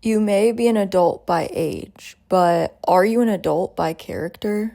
You may be an adult by age, but are you an adult by character?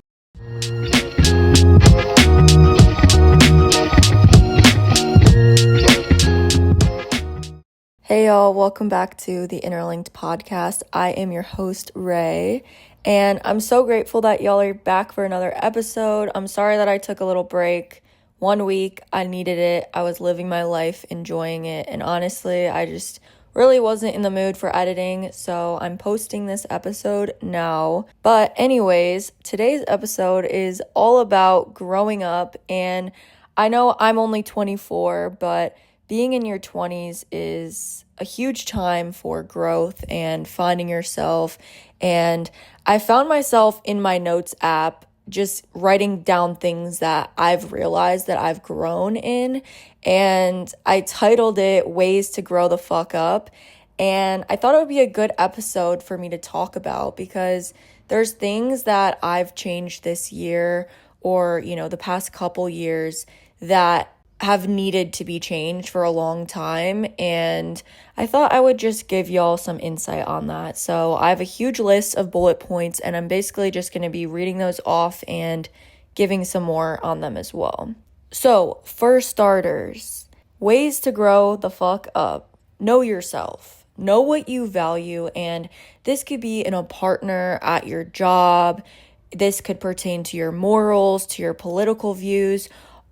Hey y'all, welcome back to the Interlinked podcast. I am your host, Ray, and I'm so grateful that y'all are back for another episode. I'm sorry that I took a little break. 1 week, I needed it. I was living my life, enjoying it, and honestly, I just really wasn't in the mood for editing, so I'm posting this episode now. But anyways, today's episode is all about growing up, and I know I'm only 24, but being in your 20s is a huge time for growth and finding yourself. And I found myself in my notes app just writing down things that I've realized that I've grown in. And I titled it Ways to Grow the Fuck Up. And I thought it would be a good episode for me to talk about because there's things that I've changed this year or, the past couple years that have needed to be changed for a long time, and I thought I would just give y'all some insight on that. So I have a huge list of bullet points, and I'm basically just going to be reading those off and giving some more on them as well. So for starters, ways to grow the fuck up. Know yourself. Know what you value, and this could be in a partner, at your job. This could pertain to your morals, to your political views,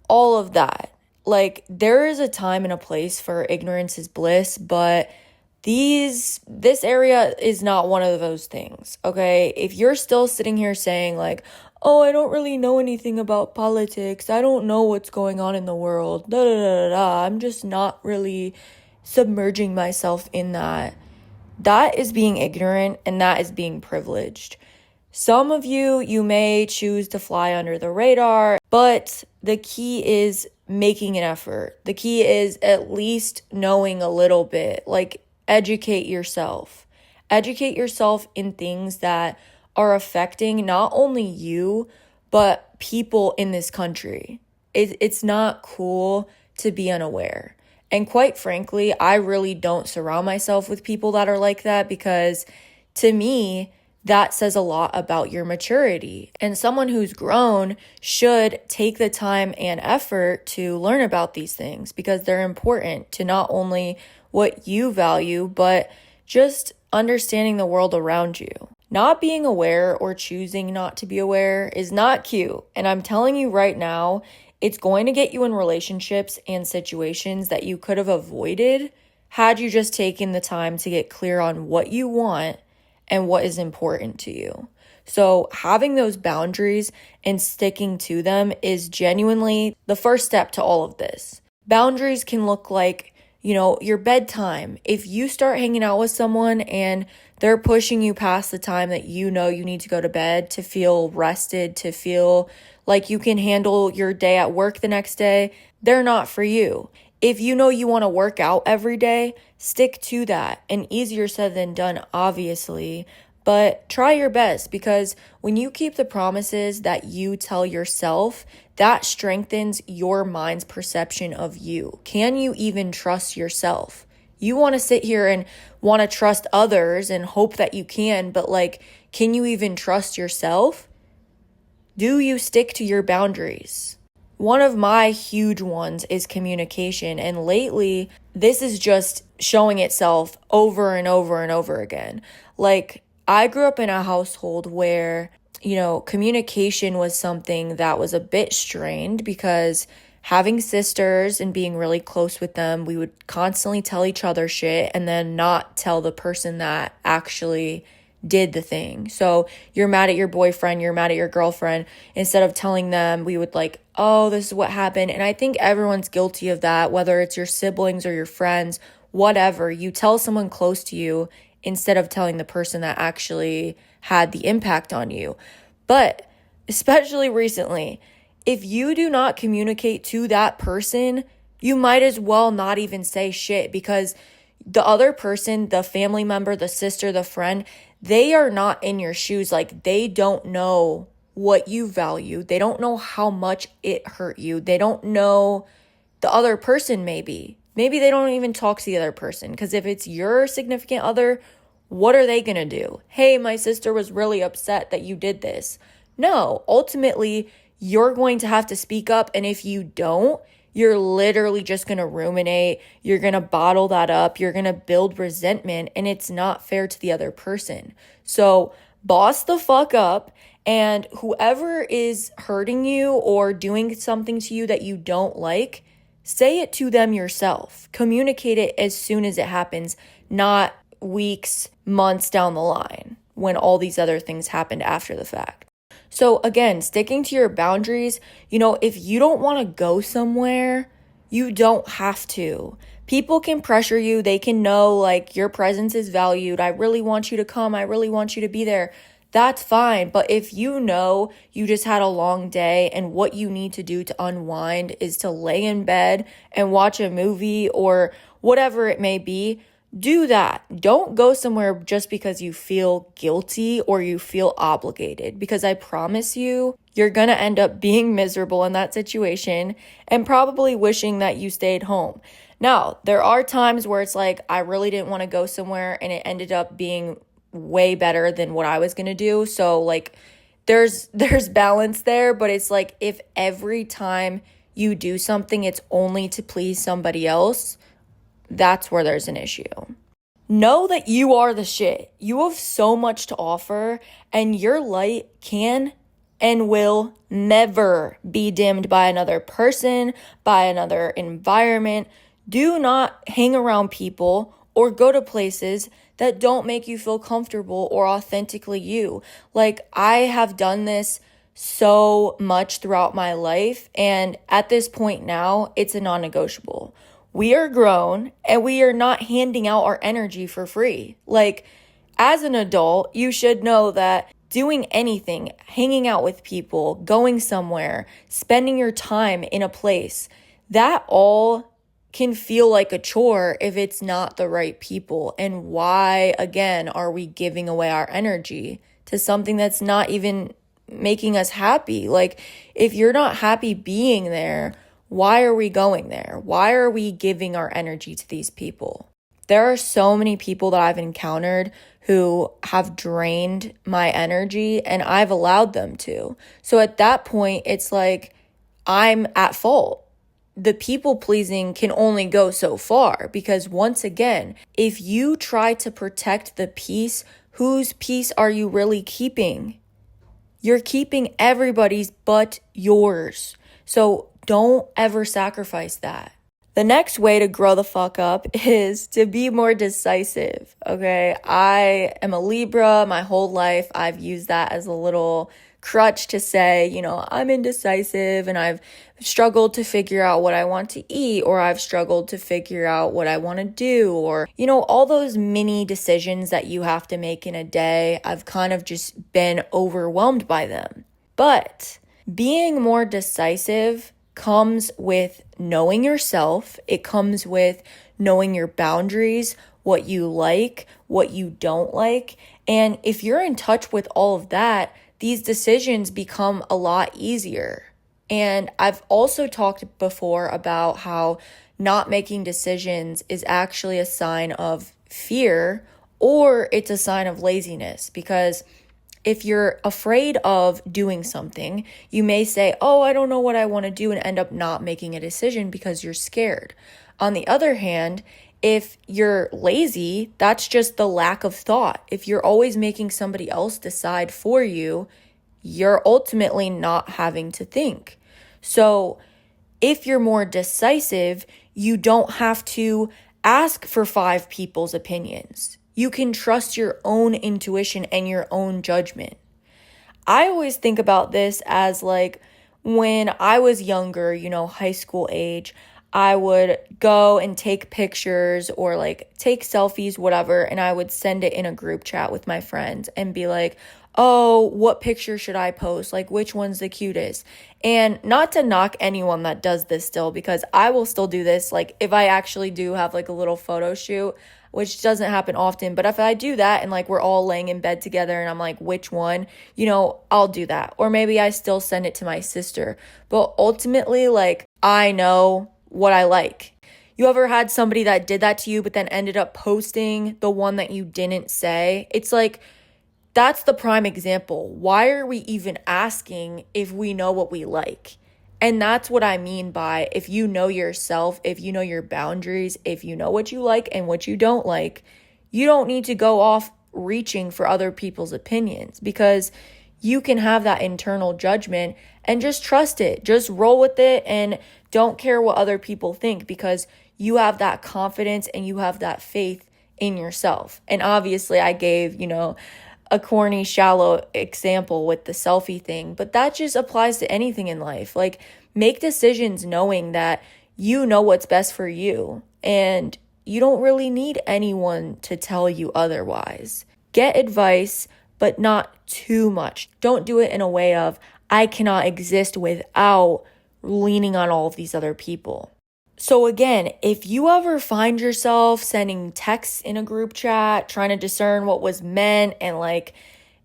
all of that. There is a time and a place for ignorance is bliss, but this area is not one of those things, okay? If you're still sitting here saying oh, I don't really know anything about politics, I don't know what's going on in the world, I'm just not really submerging myself in that is being ignorant and that is being privileged. Some of you may choose to fly under the radar, but the key is making an effort. The key is at least knowing a little bit, educate yourself. Educate yourself in things that are affecting not only you, but people in this country. It's not cool to be unaware. And quite frankly, I really don't surround myself with people that are like that because to me, that says a lot about your maturity. And someone who's grown should take the time and effort to learn about these things because they're important to not only what you value, but just understanding the world around you. Not being aware or choosing not to be aware is not cute. And I'm telling you right now, it's going to get you in relationships and situations that you could have avoided had you just taken the time to get clear on what you want and what is important to you. So having those boundaries and sticking to them is genuinely the first step to all of this. Boundaries can look like, your bedtime. If you start hanging out with someone and they're pushing you past the time that you need to go to bed to feel rested, to feel like you can handle your day at work the next day, they're not for you. If you want to work out every day, stick to that. And easier said than done, obviously, but try your best because when you keep the promises that you tell yourself, that strengthens your mind's perception of you. Can you even trust yourself? You want to sit here and want to trust others and hope that you can, but can you even trust yourself? Do you stick to your boundaries? One of my huge ones is communication, and lately, this is just showing itself over and over and over again. I grew up in a household where, communication was something that was a bit strained because having sisters and being really close with them, we would constantly tell each other shit and then not tell the person that actually did the thing. So you're mad at your boyfriend, you're mad at your girlfriend. Instead of telling them, we would oh, this is what happened. And I think everyone's guilty of that, whether it's your siblings or your friends, whatever. You tell someone close to you instead of telling the person that actually had the impact on you. But especially recently, if you do not communicate to that person, you might as well not even say shit because the other person, the family member, the sister, the friend, they are not in your shoes. They don't know what you value. They don't know how much it hurt you. They don't know the other person maybe. Maybe they don't even talk to the other person because if it's your significant other what are they going to do? Hey, my sister was really upset that you did this. No, ultimately, you're going to have to speak up. And if you don't, you're literally just going to ruminate. You're going to bottle that up. You're going to build resentment, and it's not fair to the other person. So boss the fuck up, and whoever is hurting you or doing something to you that you don't like, say it to them yourself. Communicate it as soon as it happens, not weeks, months down the line when all these other things happened after the fact. So again, sticking to your boundaries, if you don't want to go somewhere, you don't have to. People can pressure you. They can know like your presence is valued. I really want you to come. I really want you to be there. That's fine. But if you know you just had a long day and what you need to do to unwind is to lay in bed and watch a movie or whatever it may be, do that. Don't go somewhere just because you feel guilty or you feel obligated, because I promise you, you're going to end up being miserable in that situation and probably wishing that you stayed home. Now, there are times where it's like, I really didn't want to go somewhere and it ended up being way better than what I was going to do. So like there's balance there, but it's like if every time you do something, it's only to please somebody else, that's where there's an issue. Know that you are the shit. You have so much to offer, and your light can and will never be dimmed by another person, by another environment. Do not hang around people or go to places that don't make you feel comfortable or authentically you. Like, I have done this so much throughout my life, and at this point now, it's a non-negotiable. We are grown and we are not handing out our energy for free. Like, as an adult, you should know that doing anything, hanging out with people, going somewhere, spending your time in a place, that all can feel like a chore if it's not the right people. And why, again, are we giving away our energy to something that's not even making us happy? Like, if you're not happy being there, why are we going there? Why are we giving our energy to these people? There are so many people that I've encountered who have drained my energy, and I've allowed them to. So at that point, it's like I'm at fault. The people pleasing can only go so far, because once again, if you try to protect the peace, whose peace are you really keeping? You're keeping everybody's but yours. So don't ever sacrifice that. The next way to grow the fuck up is to be more decisive, okay? I am a Libra. My whole life, I've used that as a little crutch to say, I'm indecisive and I've struggled to figure out what I want to eat, or I've struggled to figure out what I want to do, or, all those mini decisions that you have to make in a day. I've kind of just been overwhelmed by them. But being more decisive comes with knowing yourself. It comes with knowing your boundaries, what you like, what you don't like. And if you're in touch with all of that, these decisions become a lot easier. And I've also talked before about how not making decisions is actually a sign of fear, or it's a sign of laziness, because if you're afraid of doing something, you may say, I don't know what I want to do, and end up not making a decision because you're scared. On the other hand, if you're lazy, that's just the lack of thought. If you're always making somebody else decide for you, you're ultimately not having to think. So if you're more decisive, you don't have to ask for 5 people's opinions. You can trust your own intuition and your own judgment. I always think about this as like when I was younger, high school age, I would go and take pictures or like take selfies, whatever, and I would send it in a group chat with my friends and be like, what picture should I post? Like, which one's the cutest? And not to knock anyone that does this still, because I will still do this. Like, if I actually do have like a little photo shoot, which doesn't happen often, but if I do that and like we're all laying in bed together and I'm like, which one, I'll do that. Or maybe I still send it to my sister. But ultimately, like, I know what I like. You ever had somebody that did that to you but then ended up posting the one that you didn't say? It's like, that's the prime example. Why are we even asking if we know what we like? And that's what I mean by, if you know yourself, if you know your boundaries, if you know what you like and what you don't like, you don't need to go off reaching for other people's opinions, because you can have that internal judgment and just trust it. Just roll with it and don't care what other people think, because you have that confidence and you have that faith in yourself. And obviously I gave, a corny, shallow example with the selfie thing, but that just applies to anything in life. Like, make decisions knowing that you know what's best for you, and you don't really need anyone to tell you otherwise. Get advice, but not too much. Don't do it in a way of, I cannot exist without leaning on all of these other people. So again, if you ever find yourself sending texts in a group chat, trying to discern what was meant, and like,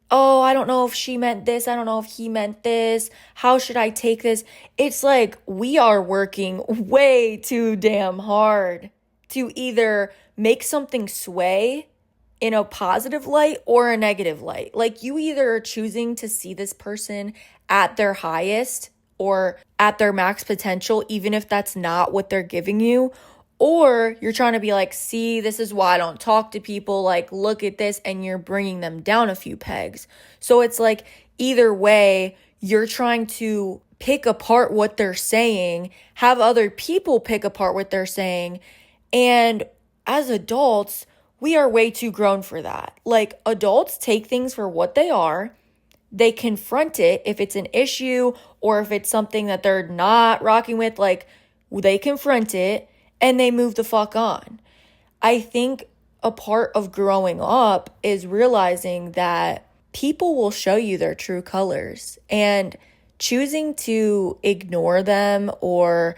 oh, I don't know if she meant this, I don't know if he meant this, how should I take this? It's like, we are working way too damn hard to either make something sway in a positive light or a negative light. Like, you either are choosing to see this person at their highest or at their max potential, even if that's not what they're giving you, or you're trying to be like, see, this is why I don't talk to people, like, look at this, and you're bringing them down a few pegs. So it's like, either way, you're trying to pick apart what they're saying, have other people pick apart what they're saying, and as adults, we are way too grown for that. Like, adults take things for what they are. They confront it if it's an issue or if it's something that they're not rocking with, like, they confront it and they move the fuck on. I think a part of growing up is realizing that people will show you their true colors, and choosing to ignore them or,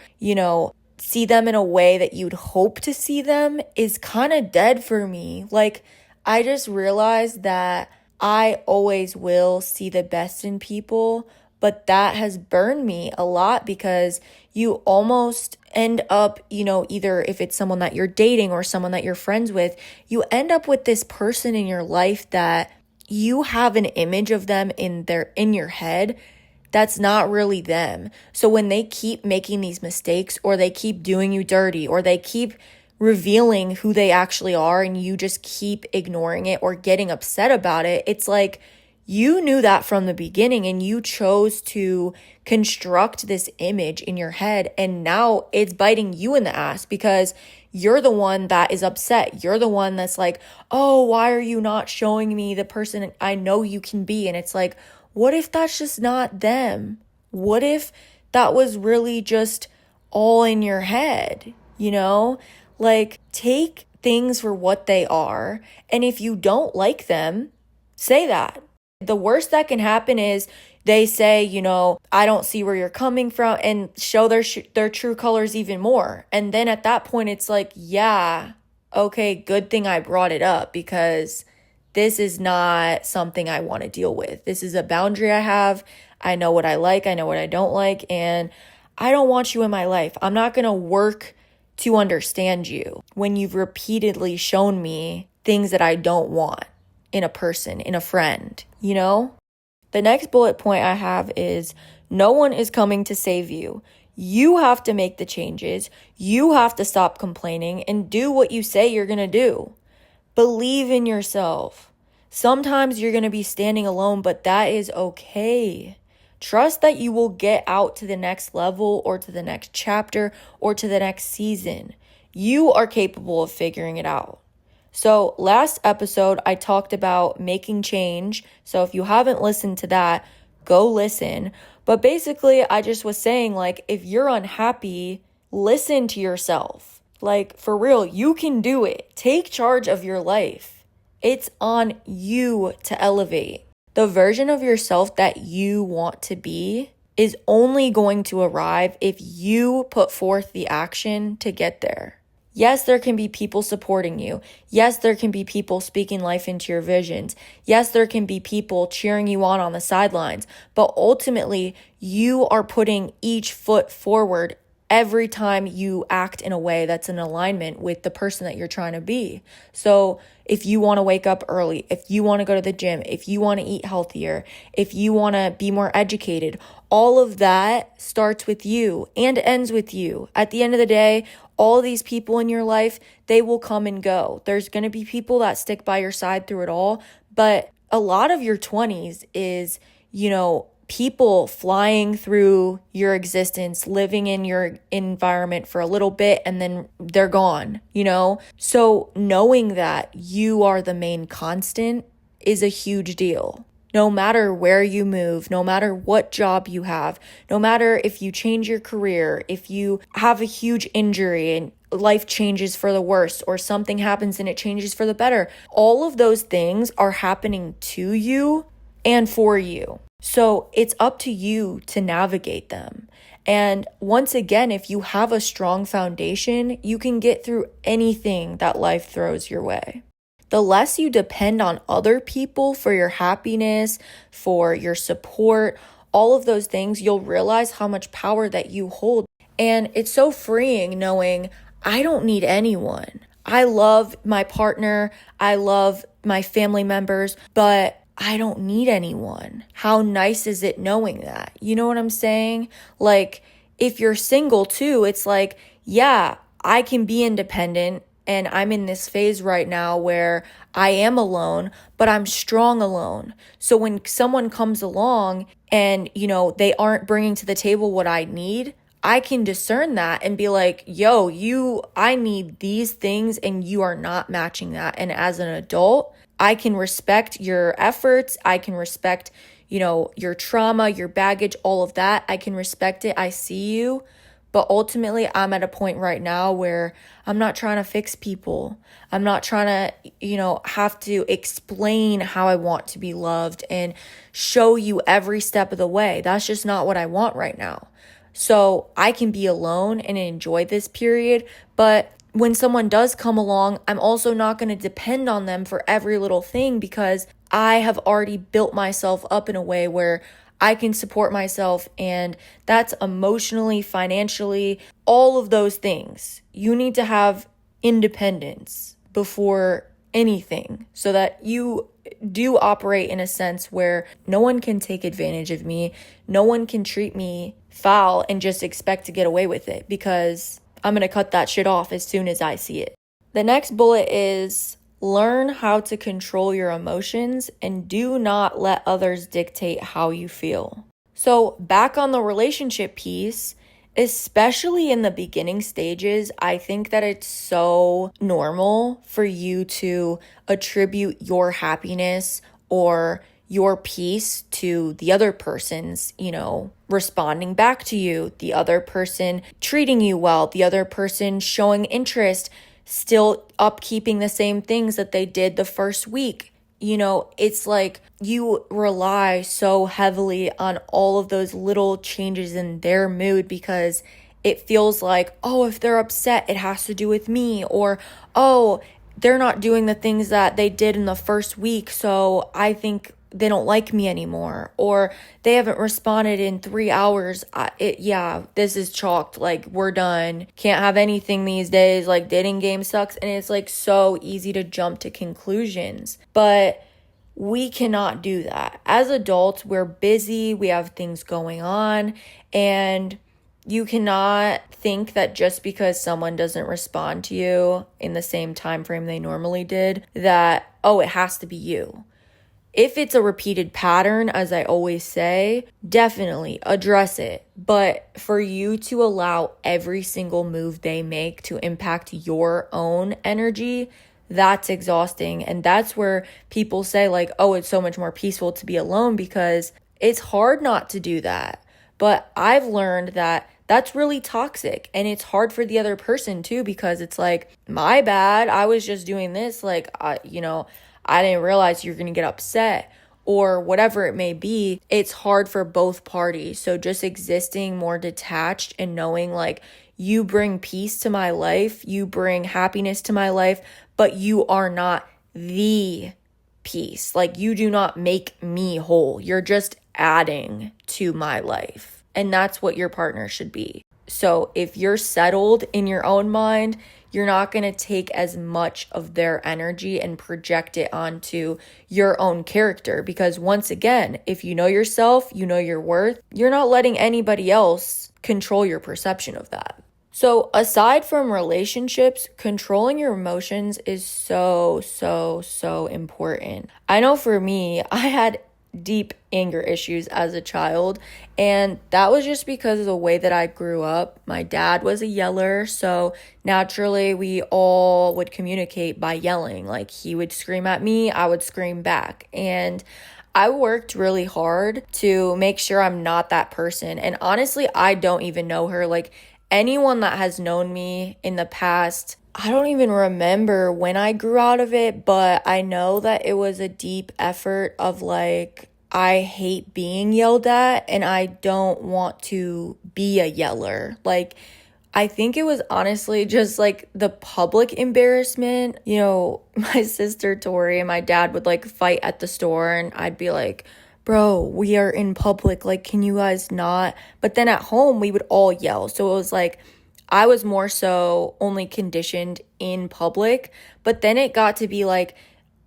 see them in a way that you'd hope to see them is kind of dead for me. Like, I just realized that I always will see the best in people, but that has burned me a lot, because you almost end up, either if it's someone that you're dating or someone that you're friends with, you end up with this person in your life that you have an image of them in your head that's not really them. So when they keep making these mistakes, or they keep doing you dirty, or they keep revealing who they actually are, and you just keep ignoring it or getting upset about it, it's like, you knew that from the beginning and you chose to construct this image in your head, and now it's biting you in the ass, because you're the one that is upset. You're the one that's like, oh, why are you not showing me the person I know you can be? And it's like, what if that's just not them? What if that was really just all in your head, Like, take things for what they are, and if you don't like them, say that. The worst that can happen is they say, I don't see where you're coming from, and show their true colors even more. And then at that point, it's like, yeah, okay, good thing I brought it up, because this is not something I want to deal with. This is a boundary I have. I know what I like. I know what I don't like. And I don't want you in my life. I'm not going to work to understand you when you've repeatedly shown me things that I don't want in a person, in a friend, The next bullet point I have is, no one is coming to save you. You have to make the changes. You have to stop complaining and do what you say you're going to do. Believe in yourself. Sometimes you're going to be standing alone, but that is okay. Trust that you will get out to the next level, or to the next chapter, or to the next season. You are capable of figuring it out. So last episode, I talked about making change. So if you haven't listened to that, go listen. But basically, I just was saying, like, if you're unhappy, listen to yourself. Like, for real, you can do it. Take charge of your life. It's on you to elevate. The version of yourself that you want to be is only going to arrive if you put forth the action to get there. Yes, there can be people supporting you. Yes, there can be people speaking life into your visions. Yes, there can be people cheering you on the sidelines. But ultimately, you are putting each foot forward every time you act in a way that's in alignment with the person that you're trying to be. So if you want to wake up early, if you want to go to the gym, if you want to eat healthier, if you want to be more educated, all of that starts with you and ends with you. At the end of the day, all of these people in your life, they will come and go. There's going to be people that stick by your side through it all, but a lot of your 20s is, people flying through your existence, living in your environment for a little bit, and then they're gone, So knowing that you are the main constant is a huge deal. No matter where you move, no matter what job you have, no matter if you change your career, if you have a huge injury and life changes for the worse, or something happens and it changes for the better, all of those things are happening to you and for you. So it's up to you to navigate them. And once again, if you have a strong foundation, you can get through anything that life throws your way. The less you depend on other people for your happiness, for your support, all of those things, you'll realize how much power that you hold. And it's so freeing knowing I don't need anyone. I love my partner, I love my family members, but I don't need anyone. How nice is it knowing that? You know what I'm saying? Like, if you're single too, it's like, yeah, I can be independent, and I'm in this phase right now where I am alone, but I'm strong alone. So when someone comes along and, they aren't bringing to the table what I need, I can discern that and be like, I need these things and you are not matching that. And as an adult, I can respect your efforts. I can respect, your trauma, your baggage, all of that. I can respect it. I see you. But ultimately, I'm at a point right now where I'm not trying to fix people. I'm not trying to, have to explain how I want to be loved and show you every step of the way. That's just not what I want right now. So I can be alone and enjoy this period, but when someone does come along, I'm also not going to depend on them for every little thing, because I have already built myself up in a way where I can support myself, and that's emotionally, financially, all of those things. You need to have independence before anything so that you do operate in a sense where no one can take advantage of me, no one can treat me foul and just expect to get away with it, because I'm going to cut that shit off as soon as I see it. The next bullet is learn how to control your emotions and do not let others dictate how you feel. So back on the relationship piece, especially in the beginning stages, I think that it's so normal for you to attribute your happiness or your peace to the other person's, responding back to you, the other person treating you well, the other person showing interest, still upkeeping the same things that they did the first week. It's like you rely so heavily on all of those little changes in their mood, because it feels like, if they're upset, it has to do with me, or, they're not doing the things that they did in the first week, so I think they don't like me anymore, or they haven't responded in 3 hours. This is chalked. Like, we're done. Can't have anything these days. Like, dating game sucks. And it's like so easy to jump to conclusions, but we cannot do that. As adults, we're busy. We have things going on, and you cannot think that just because someone doesn't respond to you in the same time frame they normally did, that, it has to be you. If it's a repeated pattern, as I always say, definitely address it. But for you to allow every single move they make to impact your own energy, that's exhausting. And that's where people say like, it's so much more peaceful to be alone, because it's hard not to do that. But I've learned that that's really toxic, and it's hard for the other person too, because it's like, my bad, I was just doing this. Like, I didn't realize you're going to get upset, or whatever it may be. It's hard for both parties. So just existing more detached and knowing like, you bring peace to my life, you bring happiness to my life, but you are not the peace. Like, you do not make me whole. You're just adding to my life. And that's what your partner should be. So if you're settled in your own mind, you're not going to take as much of their energy and project it onto your own character. Because once again, if you know yourself, you know your worth, you're not letting anybody else control your perception of that. So aside from relationships, controlling your emotions is so, so, so important. I know for me, I had deep anger issues as a child, and that was just because of the way that I grew up. My dad was a yeller, so naturally we all would communicate by yelling. Like, he would scream at me, I would scream back, and I worked really hard to make sure I'm not that person. And honestly, I don't even know her. Like, anyone that has known me in the past, I don't even remember when I grew out of it, but I know that it was a deep effort of like, I hate being yelled at and I don't want to be a yeller. Like, I think it was honestly just like the public embarrassment. You know, my sister Tori and my dad would like fight at the store, and I'd be like, bro, we are in public. Like, can you guys not? But then at home, we would all yell. So it was like, I was more so only conditioned in public. But then it got to be like,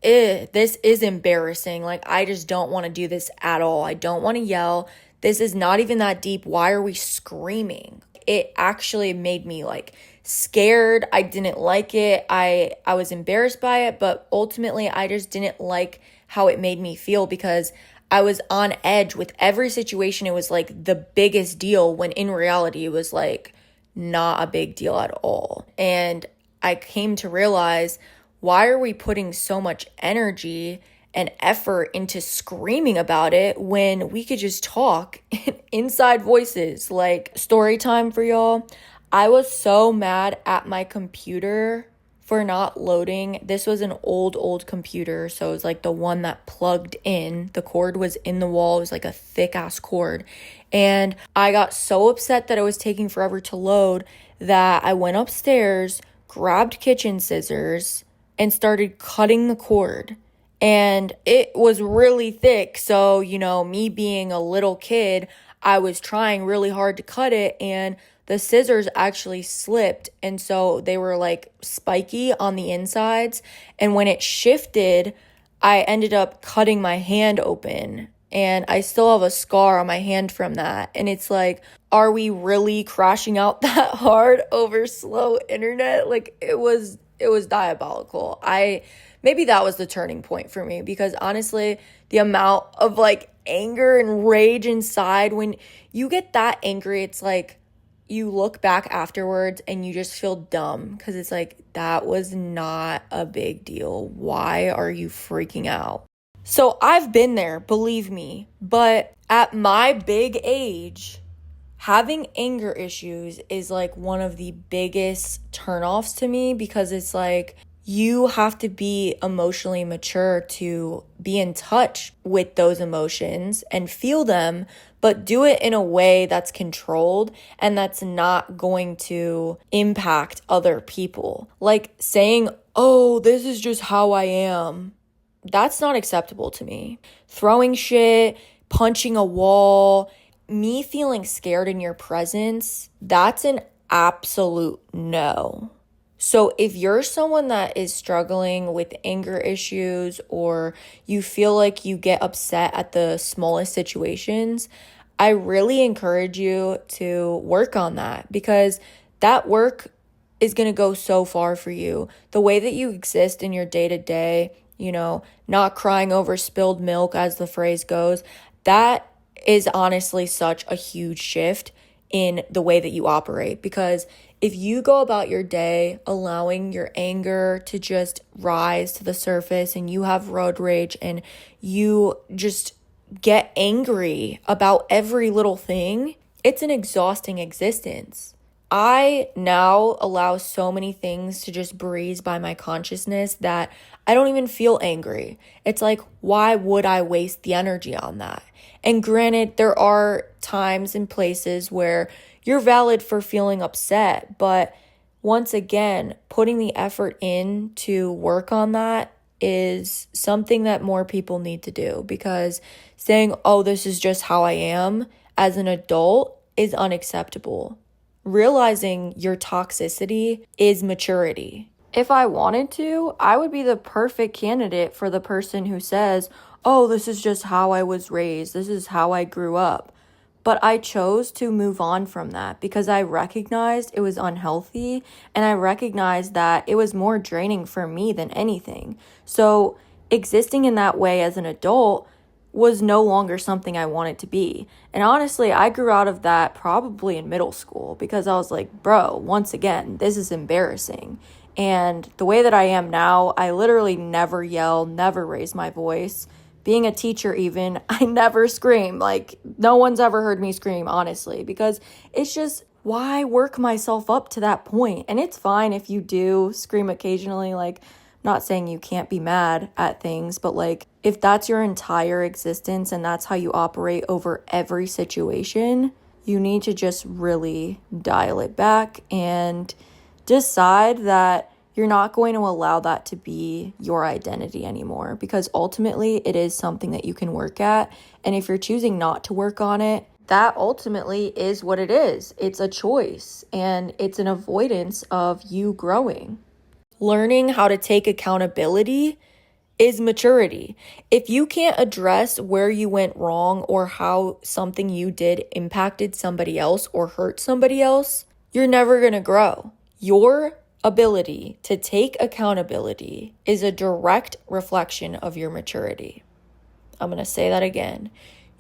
this is embarrassing. Like, I just don't want to do this at all. I don't want to yell. This is not even that deep. Why are we screaming? It actually made me like scared. I didn't like it. I was embarrassed by it, but ultimately I just didn't like how it made me feel because I was on edge with every situation. It was like the biggest deal when in reality it was like not a big deal at all. And I came to realize, why are we putting so much energy and effort into screaming about it when we could just talk in inside voices? Like, story time for y'all. I was so mad at my computer for not loading. This was an old computer, so it was like the one that plugged in. The cord was in the wall. It was like a thick ass cord. And I got so upset that it was taking forever to load that I went upstairs, grabbed kitchen scissors, and started cutting the cord. And it was really thick. So, you know, me being a little kid, I was trying really hard to cut it, and the scissors actually slipped. And so they were like spiky on the insides. And when it shifted, I ended up cutting my hand open. And I still have a scar on my hand from that. And it's like, are we really crashing out that hard over slow internet? Like, it was diabolical. Maybe that was the turning point for me, because honestly, the amount of like anger and rage inside, when you get that angry, it's like you look back afterwards and you just feel dumb, because it's like, that was not a big deal. Why are you freaking out? So I've been there, believe me, but at my big age, having anger issues is like one of the biggest turnoffs to me, because it's like, you have to be emotionally mature to be in touch with those emotions and feel them, but do it in a way that's controlled and that's not going to impact other people. Like saying, oh, this is just how I am. That's not acceptable to me. Throwing shit, punching a wall, me feeling scared in your presence, that's an absolute no. So if you're someone that is struggling with anger issues, or you feel like you get upset at the smallest situations, I really encourage you to work on that, because that work is going to go so far for you. The way that you exist in your day-to-day, you know, not crying over spilled milk, as the phrase goes, that is honestly such a huge shift in the way that you operate. Because if you go about your day allowing your anger to just rise to the surface, and you have road rage and you just get angry about every little thing, it's an exhausting existence. I now allow so many things to just breeze by my consciousness that I don't even feel angry. It's like, why would I waste the energy on that? And granted, there are times and places where you're valid for feeling upset, but once again, putting the effort in to work on that is something that more people need to do, because saying, oh, this is just how I am as an adult is unacceptable. realizing your toxicity is maturity. If I wanted to, I would be the perfect candidate for the person who says, oh, this is just how I was raised. This is how I grew up. But I chose to move on from that because I recognized it was unhealthy, and I recognized that it was more draining for me than anything. So existing in that way as an adult was no longer something I wanted to be. And honestly, I grew out of that probably in middle school because I was like, bro, once again, this is embarrassing. And the way that I am now, I literally never yell, never raise my voice. Being a teacher even, I never scream. Like, no one's ever heard me scream, honestly, because it's just, why work myself up to that point? And it's fine if you do scream occasionally, like, not saying you can't be mad at things, but like, if that's your entire existence and that's how you operate over every situation, you need to just really dial it back and decide that you're not going to allow that to be your identity anymore, because ultimately it is something that you can work at. And if you're choosing not to work on it, that ultimately is what it is. It's a choice, and it's an avoidance of you growing. Learning how to take accountability is maturity. If you can't address where you went wrong or how something you did impacted somebody else or hurt somebody else, you're never going to grow. Your ability to take accountability is a direct reflection of your maturity. I'm going to say that again.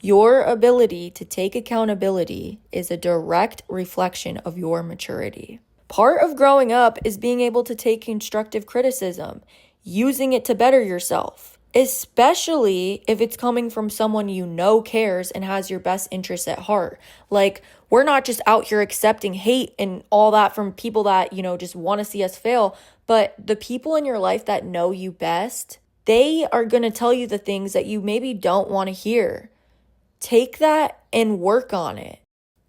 Your ability to take accountability is a direct reflection of your maturity. Part of growing up is being able to take constructive criticism, using it to better yourself, especially if it's coming from someone you know cares and has your best interests at heart. Like, we're not just out here accepting hate and all that from people that, just want to see us fail, but the people in your life that know you best, they are going to tell you the things that you maybe don't want to hear. Take that and work on it.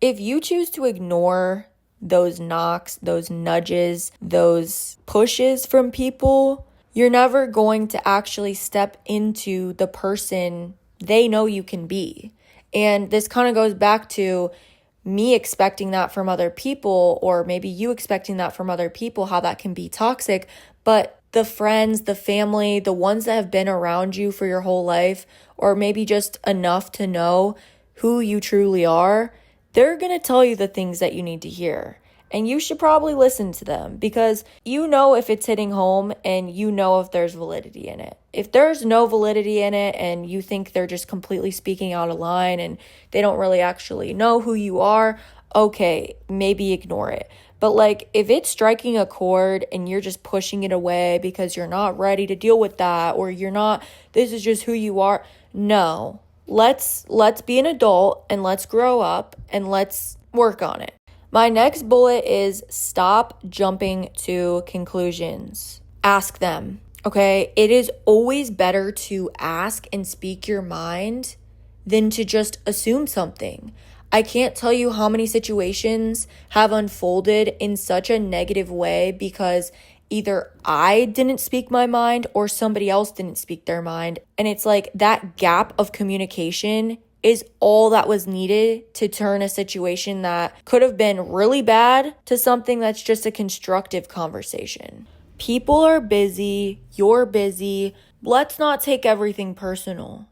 If you choose to ignore those knocks, those nudges, those pushes from people, you're never going to actually step into the person they know you can be. And this kind of goes back to me expecting that from other people, or maybe you expecting that from other people, how that can be toxic. But the friends, the family, the ones that have been around you for your whole life, or maybe just enough to know who you truly are, they're going to tell you the things that you need to hear. And you should probably listen to them, because you know if it's hitting home and you know if there's validity in it. If there's no validity in it and you think they're just completely speaking out of line and they don't really actually know who you are, okay, maybe ignore it. But like, if it's striking a chord and you're just pushing it away because you're not ready to deal with that, or this is just who you are, no. Let's be an adult and let's grow up and let's work on it. My next bullet is stop jumping to conclusions. Ask them, okay? It is always better to ask and speak your mind than to just assume something. I can't tell you how many situations have unfolded in such a negative way because either I didn't speak my mind or somebody else didn't speak their mind. And it's like that gap of communication is all that was needed to turn a situation that could have been really bad to something that's just a constructive conversation. People are busy, you're busy. Let's not take everything personal.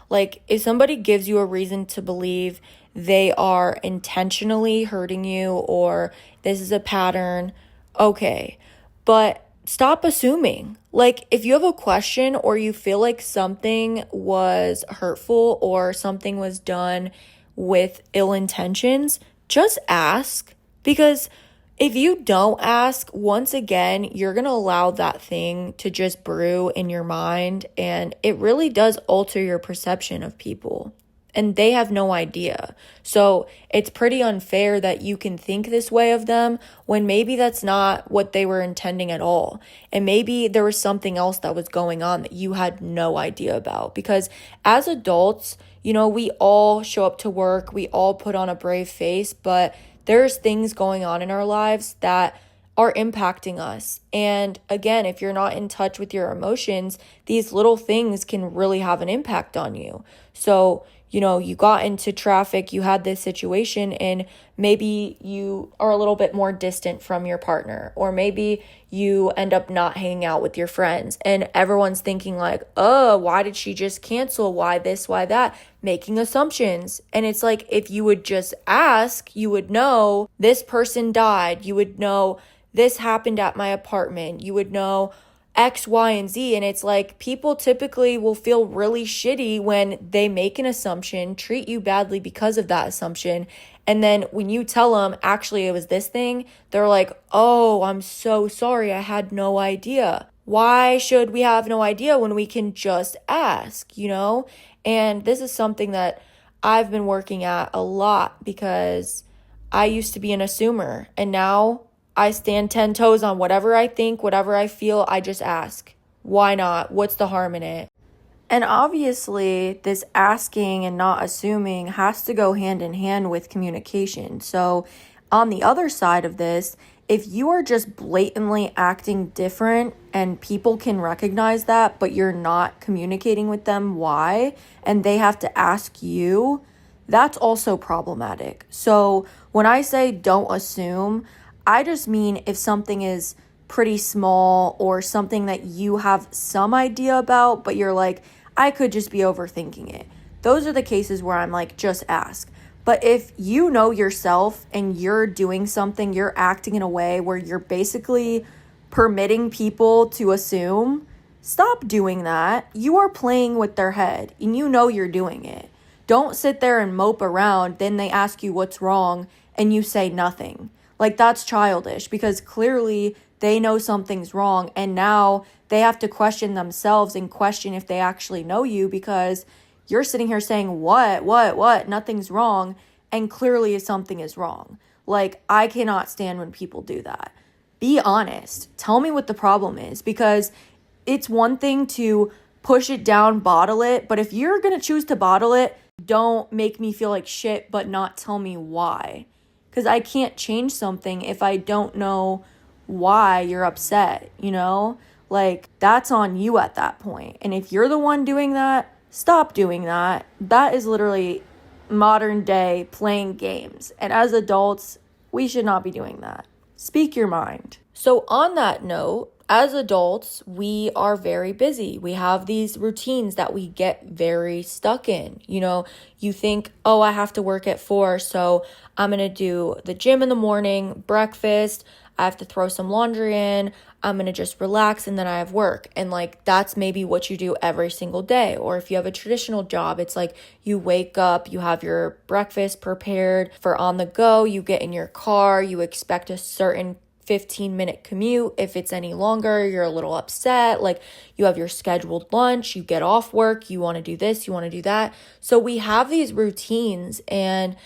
Like, if somebody gives you a reason to believe they are intentionally hurting you or this is a pattern, okay, but stop assuming. Like, if you have a question or you feel like something was hurtful or something was done with ill intentions, just ask. Because if you don't ask, once again, you're going to allow that thing to just brew in your mind, and it really does alter your perception of people. And they have no idea. So it's pretty unfair that you can think this way of them when maybe that's not what they were intending at all. And maybe there was something else that was going on that you had no idea about. Because as adults, we all show up to work, we all put on a brave face, but there's things going on in our lives that are impacting us. And again, if you're not in touch with your emotions, these little things can really have an impact on you. So you got into traffic, you had this situation, and maybe you are a little bit more distant from your partner, or maybe you end up not hanging out with your friends, and everyone's thinking like, oh, why did she just cancel? Why this, why that? Making assumptions. And it's like, if you would just ask, you would know this person died. You would know this happened at my apartment. You would know X, Y, and Z. And it's like, people typically will feel really shitty when they make an assumption, treat you badly because of that assumption. And then when you tell them, actually, it was this thing, they're like, oh, I'm so sorry. I had no idea. Why should we have no idea when we can just ask, And this is something that I've been working at a lot, because I used to be an assumer, and now I stand 10 toes on whatever I think, whatever I feel. I just ask. Why not? What's the harm in it? And obviously, this asking and not assuming has to go hand in hand with communication. So on the other side of this, if you are just blatantly acting different and people can recognize that, but you're not communicating with them why, and they have to ask you, that's also problematic. So when I say don't assume, I just mean if something is pretty small or something that you have some idea about, but you're like, I could just be overthinking it. Those are the cases where I'm like, just ask. But if you know yourself and you're doing something, you're acting in a way where you're basically permitting people to assume, stop doing that. You are playing with their head and you know you're doing it. Don't sit there and mope around. Then they ask you what's wrong and you say nothing. Like, that's childish, because clearly they know something's wrong, and now they have to question themselves and question if they actually know you, because you're sitting here saying, what, nothing's wrong, and clearly something is wrong. Like, I cannot stand when people do that. Be honest. Tell me what the problem is, because it's one thing to push it down, bottle it, but if you're going to choose to bottle it, don't make me feel like shit, but not tell me why. Because I can't change something if I don't know why you're upset, Like, that's on you at that point. And if you're the one doing that, stop doing that. That is literally modern day playing games. And as adults, we should not be doing that. Speak your mind. So on that note, as adults, we are very busy. We have these routines that we get very stuck in. You think, oh, I have to work at 4, so I'm going to do the gym in the morning, breakfast, I have to throw some laundry in, I'm going to just relax, and then I have work. And like, that's maybe what you do every single day. Or if you have a traditional job, it's like you wake up, you have your breakfast prepared for on the go, you get in your car, you expect a certain 15-minute commute. If it's any longer, you're a little upset. Like, you have your scheduled lunch, you get off work, you want to do this, you want to do that. So we have these routines, and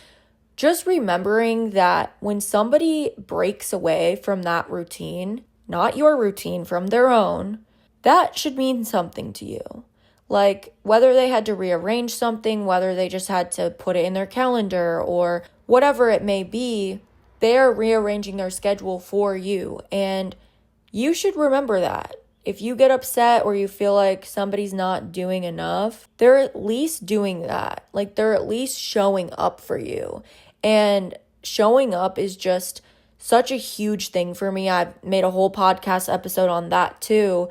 just remembering that when somebody breaks away from that routine, not your routine, from their own, that should mean something to you. Like, whether they had to rearrange something, whether they just had to put it in their calendar, or whatever it may be, they're rearranging their schedule for you. And you should remember that. If you get upset or you feel like somebody's not doing enough, they're at least doing that. Like, they're at least showing up for you. And showing up is just such a huge thing for me. I've made a whole podcast episode on that too.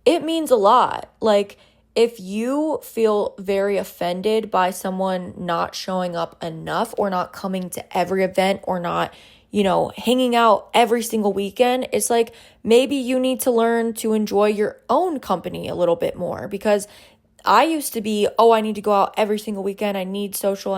It means a lot. Like, if you feel very offended by someone not showing up enough, or not coming to every event, or not, hanging out every single weekend, it's like, maybe you need to learn to enjoy your own company a little bit more. Because I used to be, I need to go out every single weekend. I need social.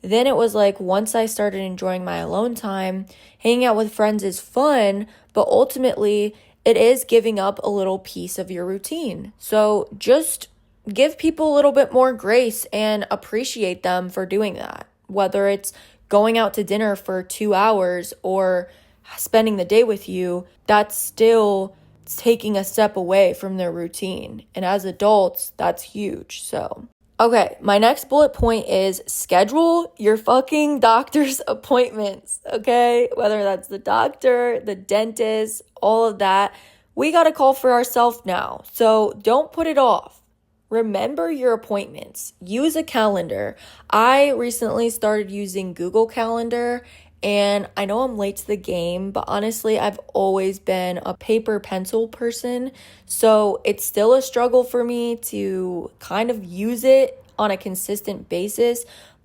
Then it was like, once I started enjoying my alone time, hanging out with friends is fun, but ultimately it is giving up a little piece of your routine. So just give people a little bit more grace and appreciate them for doing that. Whether it's going out to dinner for 2 hours or spending the day with you, that's still taking a step away from their routine. And as adults, that's huge. So, okay, my next bullet point is schedule your fucking doctor's appointments, okay? Whether that's the doctor, the dentist, all of that, we got to call for ourselves now. So don't put it off. remember your appointments. Use a calendar. I recently started using Google Calendar, and I know I'm late to the game, but honestly, I've always been a paper pencil person. So it's still a struggle for me to kind of use it on a consistent basis.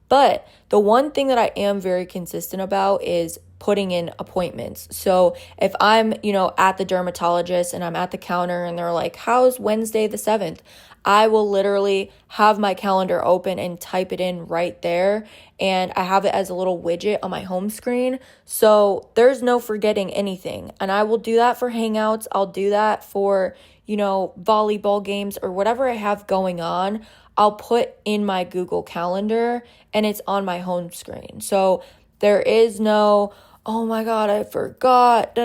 But the one thing that I am very consistent about is putting in appointments. So if I'm, at the dermatologist and I'm at the counter and they're like, how's Wednesday the 7th? I will literally have my calendar open and type it in right there. And I have it as a little widget on my home screen. So there's no forgetting anything. And I will do that for Hangouts. I'll do that for, volleyball games or whatever I have going on. I'll put in my Google Calendar and it's on my home screen. So there is no, oh my God, I forgot,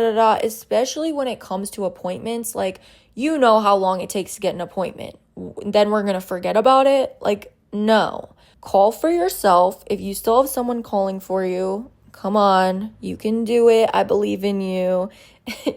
especially when it comes to appointments. Like, how long it takes to get an appointment. Then we're going to forget about it. Like, no. Call for yourself. If you still have someone calling for you, come on, you can do it. I believe in you.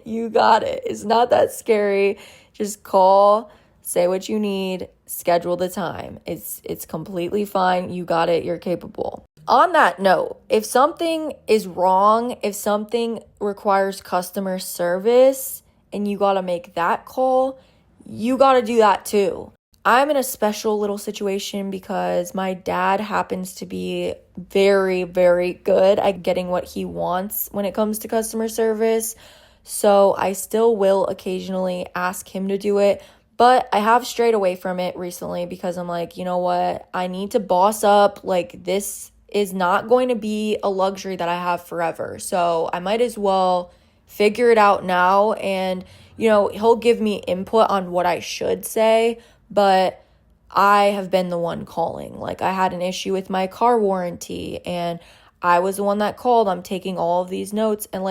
You got it. It's not that scary. Just call, say what you need, schedule the time. It's completely fine. You got it. You're capable. On that note, if something is wrong, if something requires customer service and you got to make that call, you got to do that too. I'm in a special little situation because my dad happens to be very, very good at getting what he wants when it comes to customer service. So I still will occasionally ask him to do it, but I have strayed away from it recently because I'm like, you know what? I need to boss up. Like, this is not going to be a luxury that I have forever. So I might as well figure it out now. And, he'll give me input on what I should say, but I have been the one calling. Like, I had an issue with my car warranty and I was the one that called. I'm taking all of these notes, and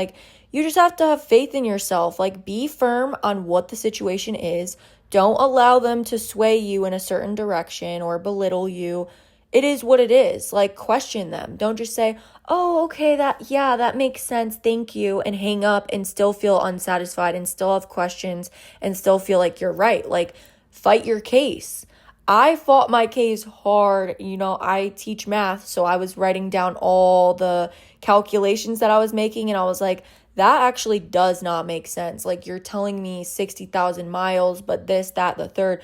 you just have to have faith in yourself. Like, be firm on what the situation is. Don't allow them to sway you in a certain direction or belittle you. It is what it is. Question them. Don't just say, oh, okay, that makes sense, thank you, and hang up and still feel unsatisfied and still have questions and still feel like you're right. Fight your case. I fought my case hard. I teach math, so I was writing down all the calculations that I was making, and I was like, that actually does not make sense. You're telling me 60,000 miles, but this, that, the third.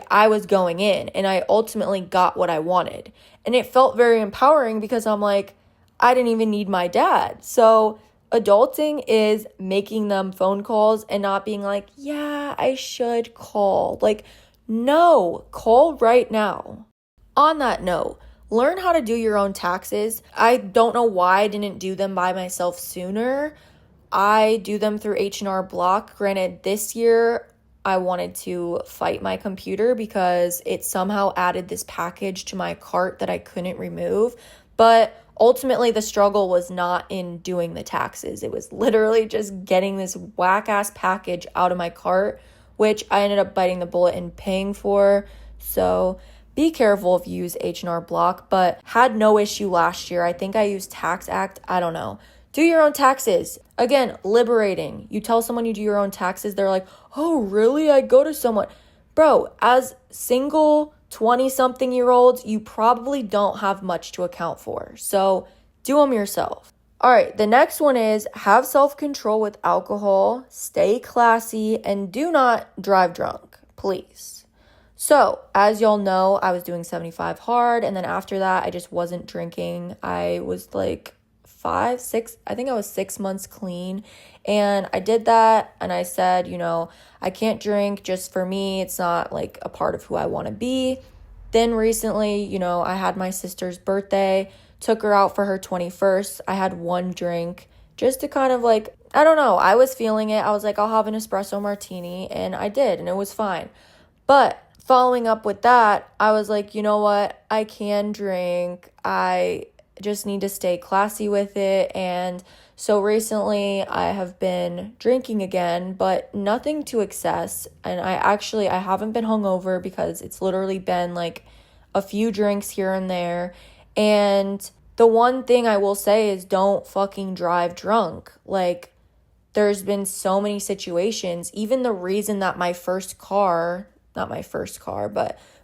I was going in, and I ultimately got what I wanted. And it felt very empowering because I'm like, I didn't even need my dad. So adulting is making them phone calls and not being like, yeah, I should call. No, call right now. On that note, learn how to do your own taxes. I don't know why I didn't do them by myself sooner. I do them through H&R Block. Granted, this year I wanted to fight my computer because it somehow added this package to my cart that I couldn't remove. But ultimately, the struggle was not in doing the taxes. It was literally just getting this whack-ass package out of my cart, which I ended up biting the bullet and paying for. So be careful if you use H&R Block, but had no issue last year. I think I used Tax Act. I don't know. Do your own taxes. Again, liberating. You tell someone you do your own taxes, they're like, oh, really? I go to someone. Bro, as single 20-something-year-olds, you probably don't have much to account for. So do them yourself. All right, the next one is have self-control with alcohol, stay classy, and do not drive drunk, please. So, as y'all know, I was doing 75 hard, and then after that, I just wasn't drinking. I was I think I was 6 months clean, and I did that, and I said, I can't drink just for me. It's not a part of who I want to be. Then recently, I had my sister's birthday, took her out for her 21st. I had one drink just to kind of I don't know. I was feeling it. I was like, I'll have an espresso martini, and I did, and it was fine. But following up with that, I was like, you know what? I can drink. I just need to stay classy with it. And so recently I have been drinking again, but nothing to excess. And I haven't been hungover because it's literally been a few drinks here and there. And the one thing I will say is don't fucking drive drunk. There's been so many situations. Even the reason that my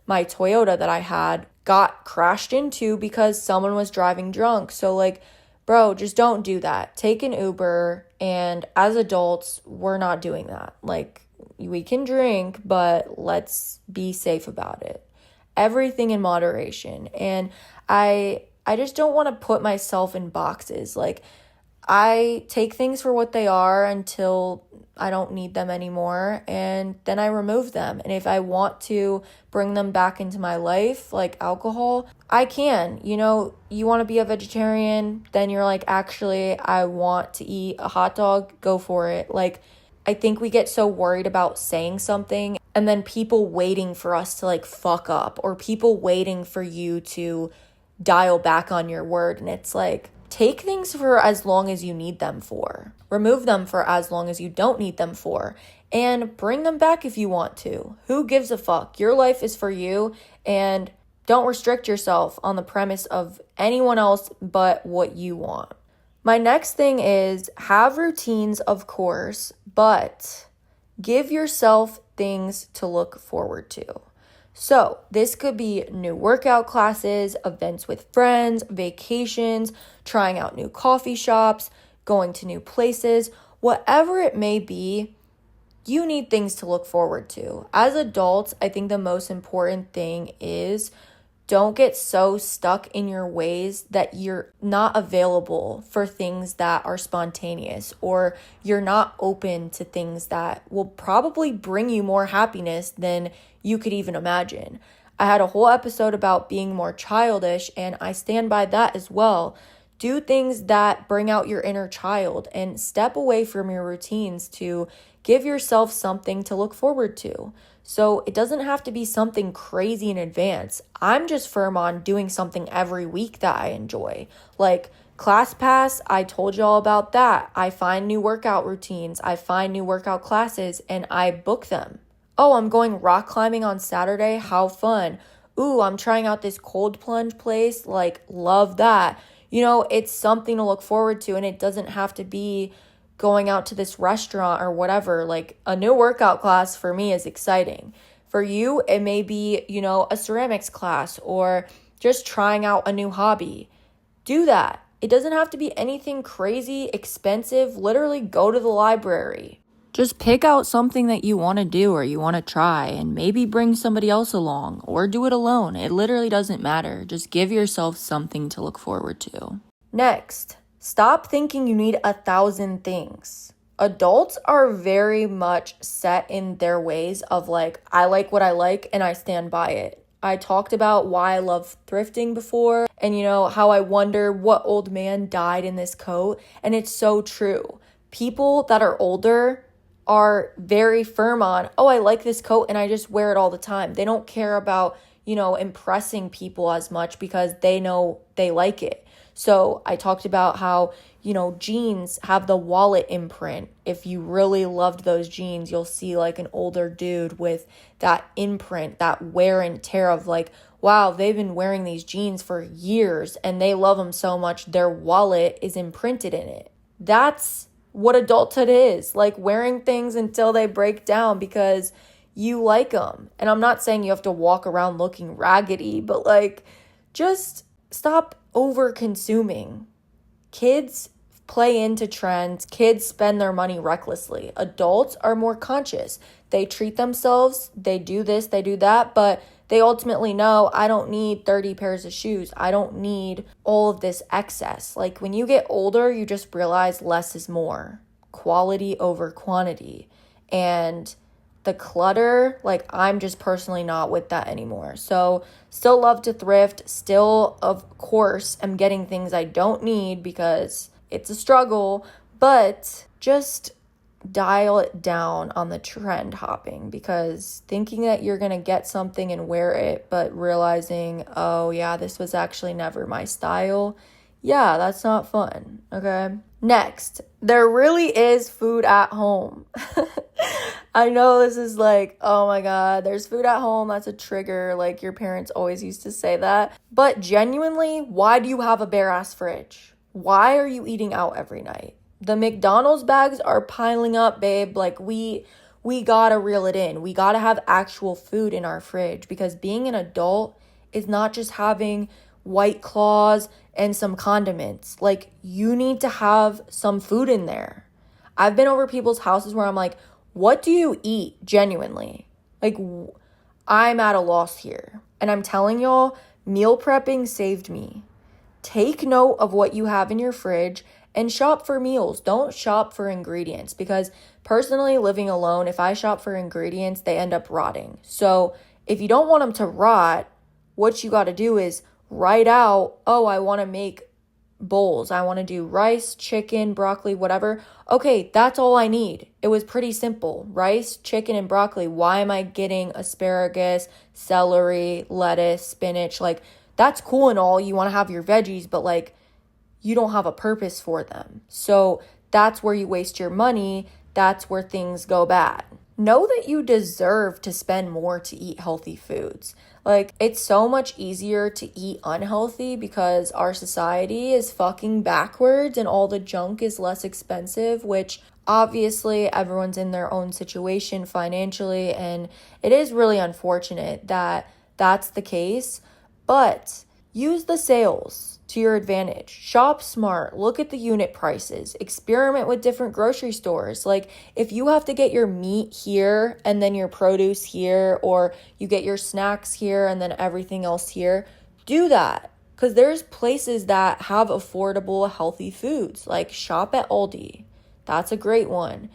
my Toyota that I had got crashed into because someone was driving drunk. So like, bro, just don't do that. Take an Uber, and as adults, we're not doing that. Like, we can drink, but let's be safe about it. Everything in moderation. And I just don't want to put myself in boxes. Like, I take things for what they are until I don't need them anymore, and then I remove them. And if I want to bring them back into my life, like alcohol, I can. You know, you want to be a vegetarian, then you're like, actually, I want to eat a hot dog, go for it. Like, I think we get so worried about saying something and then people waiting for us to like fuck up, or people waiting for you to dial back on your word. And it's like, take things for as long as you need them for. Remove them for as long as you don't need them for. And bring them back if you want to. Who gives a fuck? Your life is for you, and don't restrict yourself on the premise of anyone else but what you want. My next thing is have routines, of course, but give yourself things to look forward to. So this could be new workout classes, events with friends, vacations, trying out new coffee shops, going to new places, whatever it may be. You need things to look forward to. As adults, I think the most important thing is don't get so stuck in your ways that you're not available for things that are spontaneous, or you're not open to things that will probably bring you more happiness than you could even imagine. I had a whole episode about being more childish, and I stand by that as well. Do things that bring out your inner child and step away from your routines to give yourself something to look forward to. So it doesn't have to be something crazy in advance. I'm just firm on doing something every week that I enjoy. Like ClassPass, I told you all about that. I find new workout routines, I find new workout classes, and I book them. Oh, I'm going rock climbing on Saturday. How fun. Ooh, I'm trying out this cold plunge place. Like, love that. You know, it's something to look forward to, and it doesn't have to be going out to this restaurant or whatever. Like, a new workout class for me is exciting. For you, it may be, you know, a ceramics class or just trying out a new hobby. Do that. It doesn't have to be anything crazy, expensive. Literally go to the library. Just pick out something that you want to do or you want to try, and maybe bring somebody else along or do it alone. It literally doesn't matter. Just give yourself something to look forward to. Next, stop thinking you need 1,000 things. Adults are very much set in their ways of like, I like what I like and I stand by it. I talked about why I love thrifting before, and you know, how I wonder what old man died in this coat. And it's so true. People that are older are very firm on, oh, I like this coat and I just wear it all the time. They don't care about, you know, impressing people as much because they know they like it. So I talked about how, you know, jeans have the wallet imprint. If you really loved those jeans, you'll see like an older dude with that imprint, that wear and tear of like, wow, they've been wearing these jeans for years and they love them so much, their wallet is imprinted in it. That's what adulthood is, like wearing things until they break down because you like them. And I'm not saying you have to walk around looking raggedy, but like, just stop over consuming. Kids play into trends. Kids spend their money recklessly. Adults are more conscious. They treat themselves. They do this, they do that, but they ultimately know, I don't need 30 pairs of shoes. I don't need all of this excess. Like, when you get older, you just realize less is more. Quality over quantity. And the clutter, like, I'm just personally not with that anymore. So still love to thrift. Still, of course, am getting things I don't need because it's a struggle. But just dial it down on the trend hopping, because thinking that you're going to get something and wear it, but realizing, oh yeah, this was actually never my style. Yeah, that's not fun. Okay. Next, there really is food at home. I know this is like, oh my God, there's food at home. That's a trigger. Like, your parents always used to say that. But genuinely, why do you have a bare ass fridge? Why are you eating out every night? The McDonald's bags are piling up, babe. Like, we we gotta reel it in. We gotta have actual food in our fridge, because being an adult is not just having White Claws and some condiments. Like, you need to have some food in there. I've been over people's houses where I'm like, what do you eat genuinely? Like, I'm at a loss here. And I'm telling y'all, meal prepping saved me. Take note of what you have in your fridge and shop for meals. Don't shop for ingredients, because personally, living alone, if I shop for ingredients, they end up rotting. So if you don't want them to rot, what you got to do is write out, oh, I want to make bowls. I want to do rice, chicken, broccoli, whatever. Okay, that's all I need. It was pretty simple. Rice, chicken, and broccoli. Why am I getting asparagus, celery, lettuce, spinach? Like, that's cool and all. You want to have your veggies, but like, you don't have a purpose for them. So that's where you waste your money. That's where things go bad. Know that you deserve to spend more to eat healthy foods. Like, it's so much easier to eat unhealthy because our society is fucking backwards and all the junk is less expensive, which obviously everyone's in their own situation financially, and it is really unfortunate that that's the case. But use the sales to your advantage. Shop smart. Look at the unit prices. Experiment with different grocery stores. Like, if you have to get your meat here and then your produce here, or you get your snacks here and then everything else here, do that. Because there's places that have affordable, healthy foods. Like, shop at Aldi. That's a great one.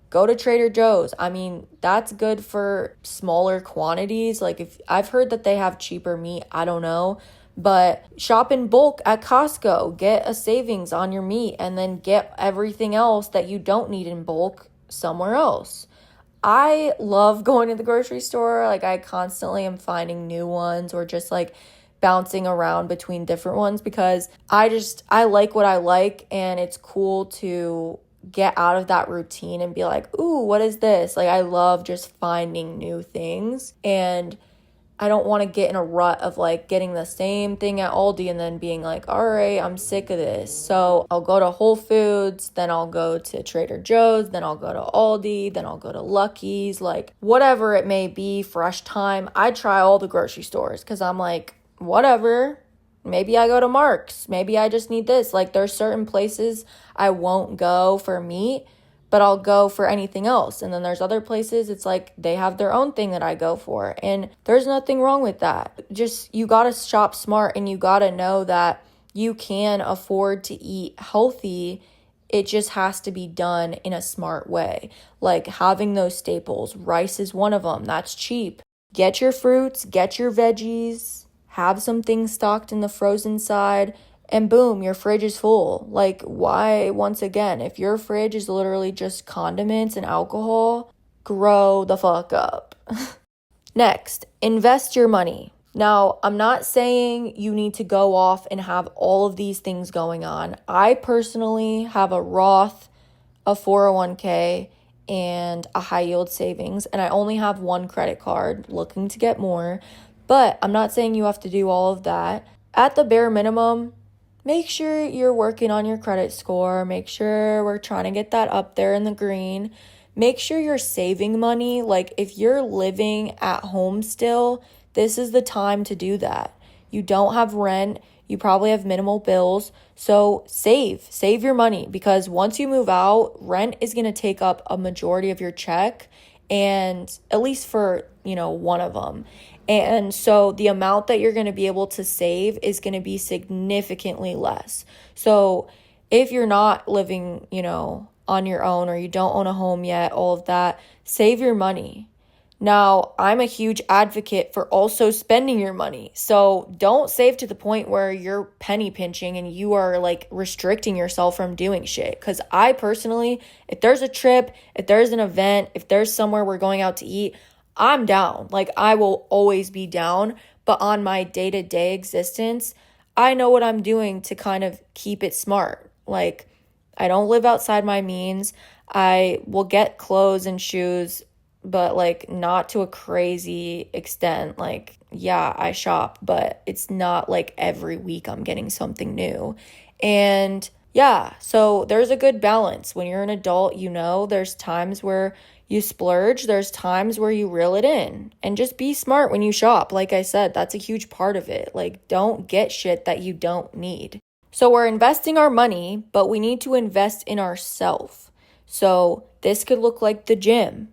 Go to Trader Joe's. I mean, that's good for smaller quantities. Like, if I've heard that they have cheaper meat, I don't know. But shop in bulk at Costco. Get a savings on your meat and then get everything else that you don't need in bulk somewhere else. I love going to the grocery store. Like, I constantly am finding new ones or just like bouncing around between different ones, because I like what I like, and it's cool to get out of that routine and be like, ooh, what is this? Like, I love just finding new things, and I don't want to get in a rut of like getting the same thing at Aldi and then being like, all right, I'm sick of this. So I'll go to Whole Foods, then I'll go to Trader Joe's, then I'll go to Aldi, then I'll go to Lucky's, like whatever it may be, Fresh Time. I try all the grocery stores because I'm like, whatever. Maybe I go to Mark's. Maybe I just need this. Like, there's certain places I won't go for meat, but I'll go for anything else. And then there's other places, it's like they have their own thing that I go for. And there's nothing wrong with that. Just, you got to shop smart, and you got to know that you can afford to eat healthy. It just has to be done in a smart way. Like, having those staples. Rice is one of them. That's cheap. Get your fruits, get your veggies, have some things stocked in the frozen side, and boom, your fridge is full. Like, why, once again, if your fridge is literally just condiments and alcohol, grow the fuck up. Next, invest your money. Now, I'm not saying you need to go off and have all of these things going on. I personally have a Roth, a 401k, and a high yield savings, and I only have one credit card, looking to get more. But I'm not saying you have to do all of that. At the bare minimum, make sure you're working on your credit score. Make sure we're trying to get that up there in the green. Make sure you're saving money. Like, if you're living at home still, this is the time to do that. You don't have rent. You probably have minimal bills. So save your money, because once you move out, rent is going to take up a majority of your check, and at least for, one of them. And so the amount that you're going to be able to save is going to be significantly less. So if you're not living, on your own, or you don't own a home yet, all of that, save your money. Now, I'm a huge advocate for also spending your money. So don't save to the point where you're penny pinching and you are like restricting yourself from doing shit. Because I personally, if there's a trip, if there's an event, if there's somewhere we're going out to eat, I'm down. Like, I will always be down. But on my day-to-day existence, I know what I'm doing to kind of keep it smart. Like, I don't live outside my means. I will get clothes and shoes, but like not to a crazy extent. Like, yeah, I shop, but it's not like every week I'm getting something new. And yeah, so there's a good balance. When you're an adult, there's times where you splurge, there's times where you reel it in. And just be smart when you shop. Like I said, that's a huge part of it. Like, don't get shit that you don't need. So we're investing our money, but we need to invest in ourselves. So this could look like the gym.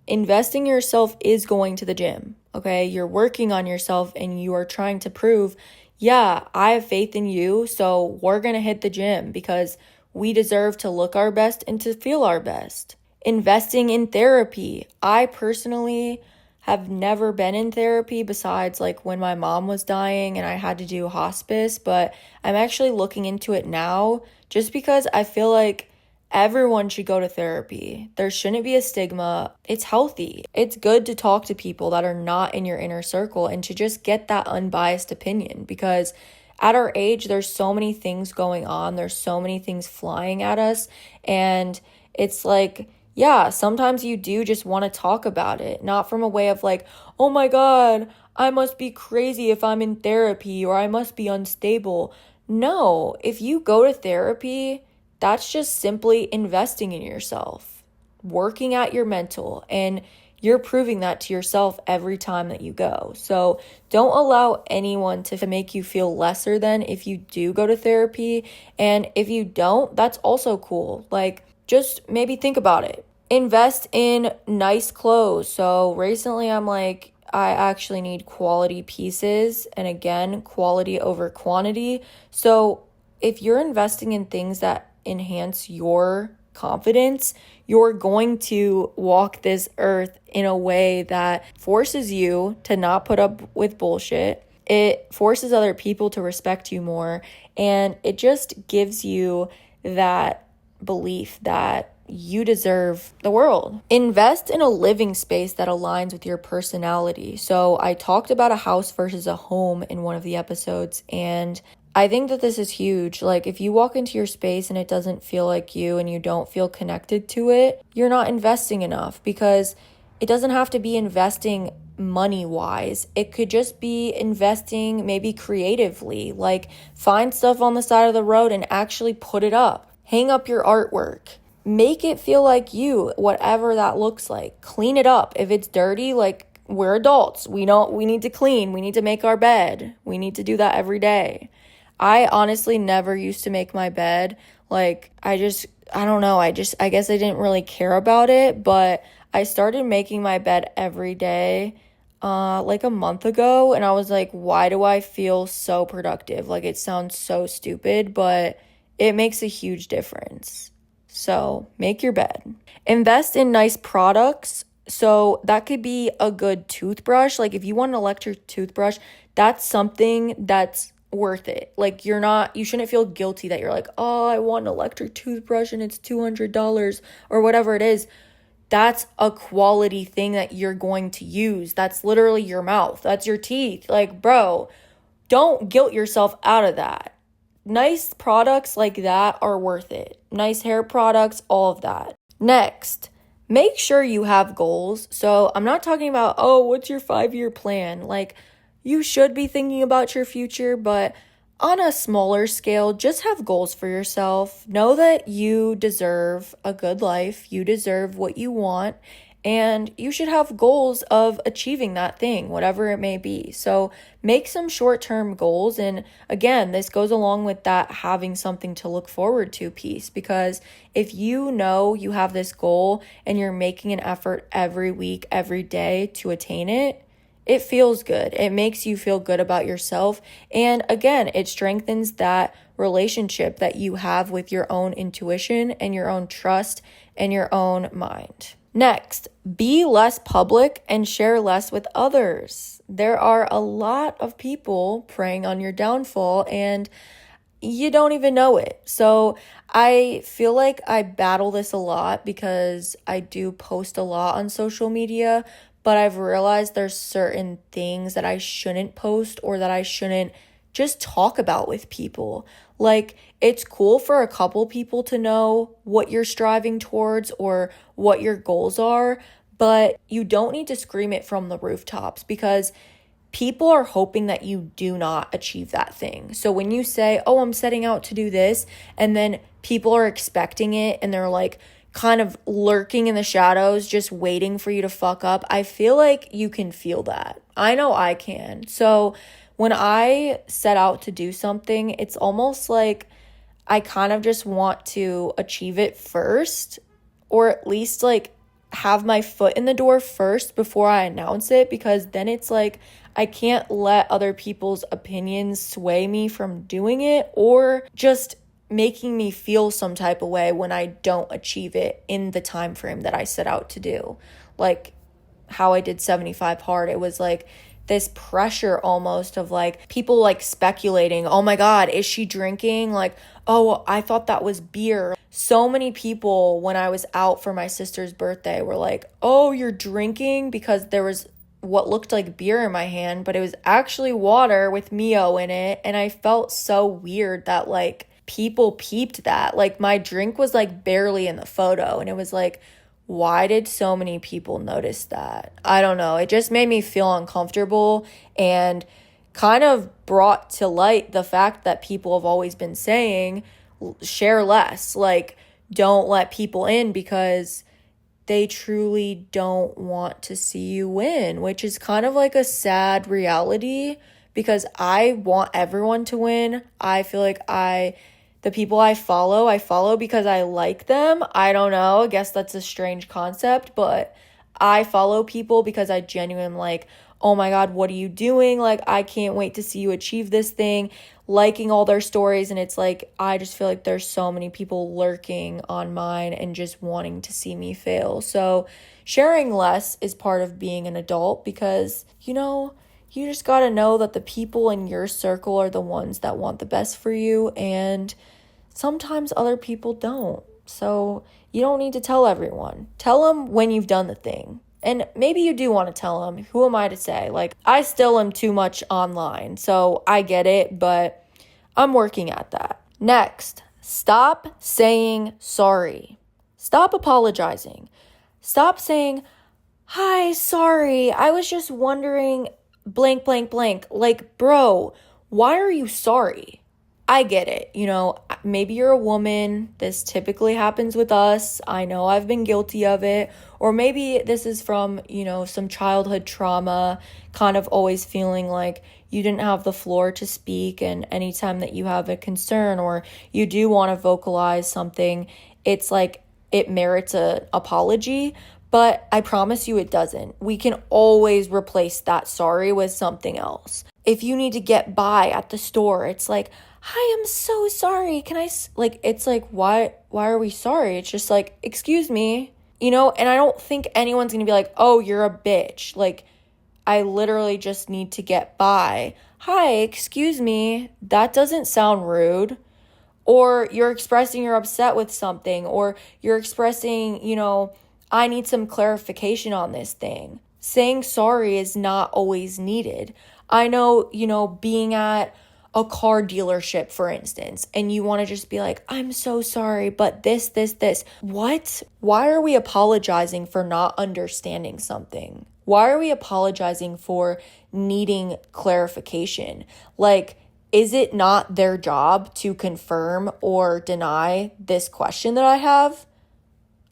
Investing yourself is going to the gym, okay? You're working on yourself and you are trying to prove, yeah, I have faith in you, so we're going to hit the gym because we deserve to look our best and to feel our best. Investing in therapy. I personally have never been in therapy besides like when my mom was dying and I had to do hospice, but I'm actually looking into it now just because I feel like everyone should go to therapy. There shouldn't be a stigma. It's healthy. It's good to talk to people that are not in your inner circle and to just get that unbiased opinion, because at our age, there's so many things going on. There's so many things flying at us. And it's like, yeah, sometimes you do just want to talk about it, not from a way of like, oh my God, I must be crazy if I'm in therapy, or I must be unstable. No, if you go to therapy, that's just simply investing in yourself, working at your mental, and you're proving that to yourself every time that you go. So don't allow anyone to make you feel lesser than if you do go to therapy. And if you don't, that's also cool. Like, just maybe think about it. Invest in nice clothes. So recently I'm like, I actually need quality pieces. And again, quality over quantity. So if you're investing in things that enhance your confidence, you're going to walk this earth in a way that forces you to not put up with bullshit. It forces other people to respect you more. And it just gives you that belief that you deserve the world. Invest in a living space that aligns with your personality. So I talked about a house versus a home in one of the episodes, and I think that this is huge. Like, if you walk into your space and it doesn't feel like you and you don't feel connected to it, you're not investing enough, because it doesn't have to be investing money-wise. It could just be investing maybe creatively. Like, find stuff on the side of the road and actually put it up. Hang up your artwork. Make it feel like you, whatever that looks like. Clean it up. If it's dirty, like, we're adults. We need to clean. We need to make our bed. We need to do that every day. I honestly never used to make my bed. Like, I don't know. I guess I didn't really care about it, but I started making my bed every day, like a month ago. And I was like, why do I feel so productive? Like, it sounds so stupid, but it makes a huge difference. So make your bed. Invest in nice products. So that could be a good toothbrush. Like, if you want an electric toothbrush, that's something that's worth it. Like, you shouldn't feel guilty that you're like, oh, I want an electric toothbrush and it's $200 or whatever it is. That's a quality thing that you're going to use. That's literally your mouth. That's your teeth. Like, bro, don't guilt yourself out of that. Nice products like that are worth it. Nice hair products, all of that. Next, make sure you have goals. So I'm not talking about, oh, what's your 5-year plan? Like, you should be thinking about your future, but on a smaller scale, just have goals for yourself. Know that you deserve a good life. You deserve what you want, and you should have goals of achieving that thing, whatever it may be. So make some short-term goals. And again, this goes along with that having something to look forward to piece, because if you know you have this goal and you're making an effort every week, every day to attain it, it feels good. It makes you feel good about yourself. And again, it strengthens that relationship that you have with your own intuition and your own trust and your own mind. Next, be less public and share less with others. There are a lot of people preying on your downfall and you don't even know it. So I feel like I battle this a lot because I do post a lot on social media, but I've realized there's certain things that I shouldn't post or that I shouldn't just talk about with people. Like, it's cool for a couple people to know what you're striving towards or what your goals are, but you don't need to scream it from the rooftops, because people are hoping that you do not achieve that thing. So when you say, oh, I'm setting out to do this, and then people are expecting it and they're like, kind of lurking in the shadows, just waiting for you to fuck up. I feel like you can feel that. I know I can. So when I set out to do something, it's almost like I kind of just want to achieve it first, or at least like have my foot in the door first before I announce it, because then it's like I can't let other people's opinions sway me from doing it, or just making me feel some type of way when I don't achieve it in the time frame that I set out to do. Like how I did 75 hard, it was like this pressure almost of like people like speculating, oh my God, is she drinking? Like, oh, I thought that was beer. So many people when I was out for my sister's birthday were like, oh, you're drinking, because there was what looked like beer in my hand, but it was actually water with Mio in it. And I felt so weird that like people peeped that. Like my drink was like barely in the photo, and it was like, why did so many people notice that? I don't know. It just made me feel uncomfortable, and kind of brought to light the fact that people have always been saying, share less. Like, don't let people in because they truly don't want to see you win, which is kind of like a sad reality, because I want everyone to win. I feel like the people I follow because I like them. I don't know. I guess that's a strange concept, but I follow people because I genuinely like, oh my God, what are you doing? Like, I can't wait to see you achieve this thing, liking all their stories. And it's like, I just feel like there's so many people lurking on mine and just wanting to see me fail. So sharing less is part of being an adult, because, you just got to know that the people in your circle are the ones that want the best for you, and sometimes other people don't. So you don't need to tell everyone. Tell them when you've done the thing. And maybe you do want to tell them. Who am I to say? Like, I still am too much online, so I get it, but I'm working at that. Next, stop saying sorry. Stop apologizing. Stop saying, hi, sorry, I was just wondering blank, blank, blank. Like, bro, why are you sorry? I get it. Maybe you're a woman. This typically happens with us. I know I've been guilty of it. Or maybe this is from, some childhood trauma, kind of always feeling like you didn't have the floor to speak. And anytime that you have a concern or you do want to vocalize something, it's like it merits an apology. But I promise you it doesn't. We can always replace that sorry with something else. If you need to get by at the store, it's like, hi, I'm so sorry. Can I, it's like, why are we sorry? It's just like, excuse me, and I don't think anyone's going to be like, oh, you're a bitch. Like, I literally just need to get by. Hi, excuse me. That doesn't sound rude. Or you're expressing you're upset with something, or you're expressing, I need some clarification on this thing. Saying sorry is not always needed. I know, being at a car dealership, for instance, and you want to just be like, I'm so sorry, but this. What? Why are we apologizing for not understanding something? Why are we apologizing for needing clarification? Like, is it not their job to confirm or deny this question that I have?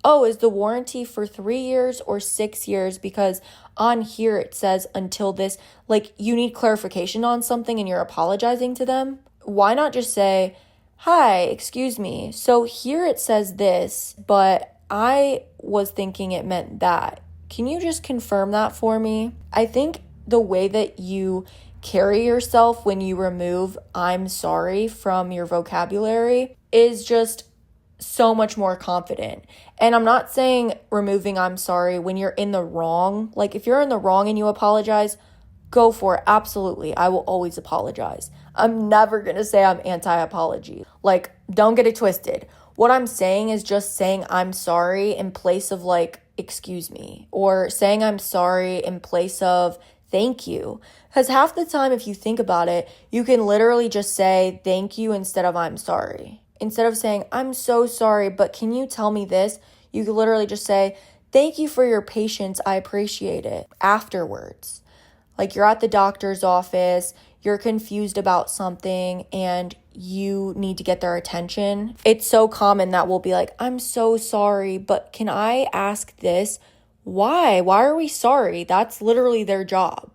Oh, is the warranty for 3 years or 6 years? Because on here it says until this, like, you need clarification on something and you're apologizing to them. Why not just say, hi, excuse me, so here it says this, but I was thinking it meant that. Can you just confirm that for me? I think the way that you carry yourself when you remove I'm sorry from your vocabulary is just so much more confident. And I'm not saying removing I'm sorry when you're in the wrong. Like, if you're in the wrong and you apologize, go for it. Absolutely. I will always apologize. I'm never going to say I'm anti-apology. Like, don't get it twisted. What I'm saying is just saying I'm sorry in place of like, excuse me, or saying I'm sorry in place of thank you. Because half the time, if you think about it, you can literally just say thank you instead of I'm sorry. Instead of saying, I'm so sorry, but can you tell me this? You could literally just say, thank you for your patience. I appreciate it afterwards. Like you're at the doctor's office, you're confused about something and you need to get their attention. It's so common that we'll be like, I'm so sorry, but can I ask this? Why? Why are we sorry? That's literally their job.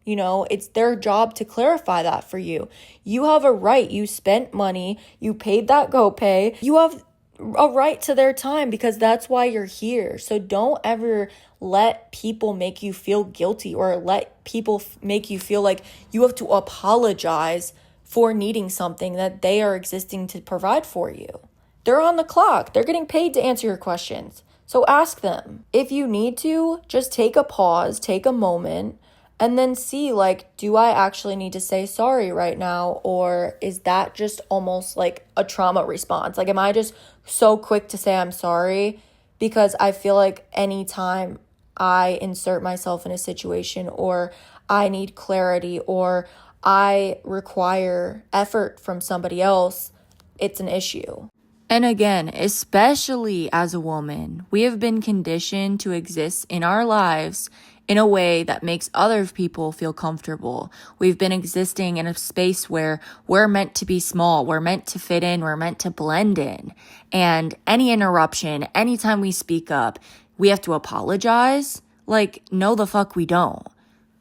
You know, it's their job to clarify that for you. You have a right. You spent money. You paid that GoPay. You have a right to their time because that's why you're here. So don't ever let people make you feel guilty or let people make you feel like you have to apologize for needing something that they are existing to provide for you. They're on the clock. They're getting paid to answer your questions. So ask them. If you need to, just take a pause, take a moment, and then see, like, do I actually need to say sorry right now? Or is that just almost like a trauma response? Like, am I just so quick to say I'm sorry? Because I feel like anytime I insert myself in a situation or I need clarity or I require effort from somebody else, it's an issue. And again, especially as a woman, we have been conditioned to exist in our lives in a way that makes other people feel comfortable. We've been existing in a space where we're meant to be small, we're meant to fit in, we're meant to blend in. And any interruption, anytime we speak up, we have to apologize. Like, no, the fuck we don't.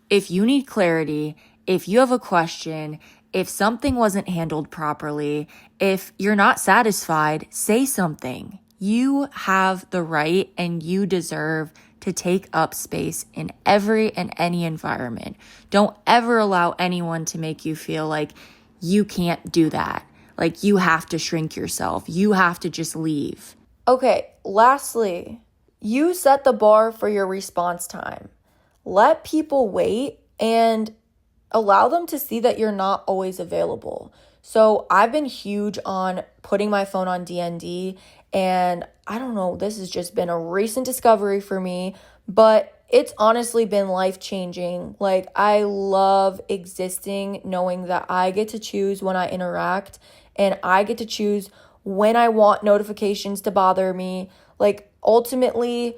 If you need clarity, if you have a question, if something wasn't handled properly, if you're not satisfied, say something. You have the right and you deserve to take up space in every and any environment. Don't ever allow anyone to make you feel like you can't do that. Like you have to shrink yourself. You have to just leave. Okay, lastly, you set the bar for your response time. Let people wait and allow them to see that you're not always available. So I've been huge on putting my phone on DND, and I don't know, this has just been a recent discovery for me, but it's honestly been life-changing. Like, I love existing knowing that I get to choose when I interact, and I get to choose when I want notifications to bother me. Like, ultimately,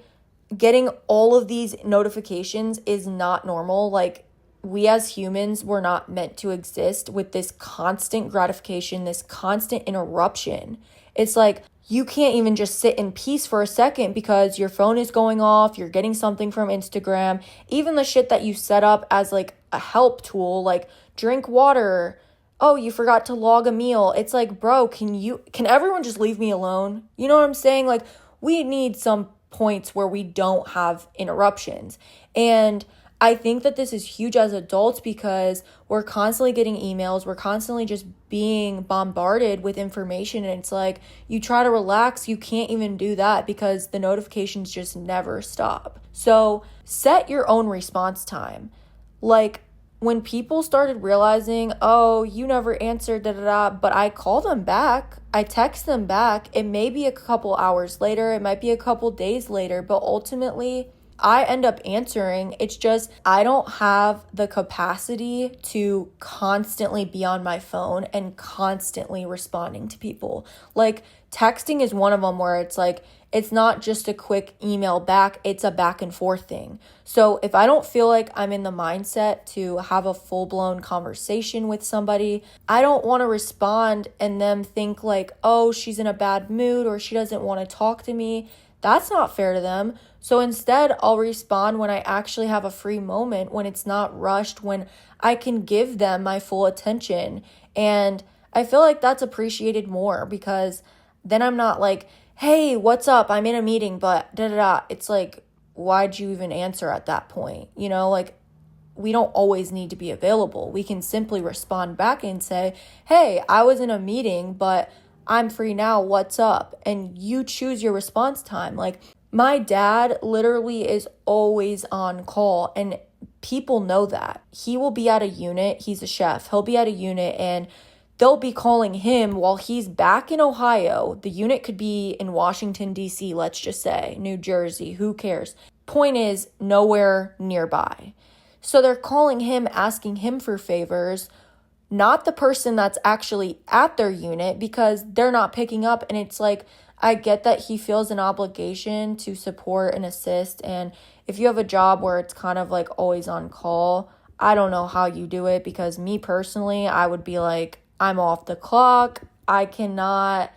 getting all of these notifications is not normal. Like, we as humans were not meant to exist with this constant gratification, this constant interruption. It's like you can't even just sit in peace for a second because your phone is going off, you're getting something from Instagram, even the shit that you set up as like a help tool, like drink water. Oh, you forgot to log a meal. It's like, bro, can everyone just leave me alone? You know what I'm saying? Like, we need some points where we don't have interruptions. And I think that this is huge as adults because we're constantly getting emails. We're constantly just being bombarded with information. And it's like, you try to relax, you can't even do that because the notifications just never stop. So set your own response time. Like, when people started realizing, oh, you never answered, but I call them back, I text them back. It may be a couple hours later, it might be a couple days later, but ultimately, I end up answering. It's just I don't have the capacity to constantly be on my phone and constantly responding to people. Like, texting is one of them where it's like, it's not just a quick email back, it's a back and forth thing. So if I don't feel like I'm in the mindset to have a full-blown conversation with somebody, I don't want to respond and them think like, oh, she's in a bad mood or she doesn't want to talk to me. That's not fair to them. So instead, I'll respond when I actually have a free moment, when it's not rushed, when I can give them my full attention. And I feel like that's appreciated more because then I'm not like, hey, what's up? I'm in a meeting, but da-da-da. It's like, why'd you even answer at that point? You know, like, we don't always need to be available. We can simply respond back and say, hey, I was in a meeting, but I'm free now, what's up? And you choose your response time. Like, my dad literally is always on call and people know that. He will be at a unit, he's a chef, he'll be at a unit and they'll be calling him while he's back in Ohio. The unit could be in Washington, D.C., let's just say, New Jersey, who cares? Point is, nowhere nearby. So they're calling him, asking him for favors, not the person that's actually at their unit because they're not picking up. And it's like, I get that he feels an obligation to support and assist. And if you have a job where it's kind of like always on call, I don't know how you do it, because me personally, I would be like, I'm off the clock. I cannot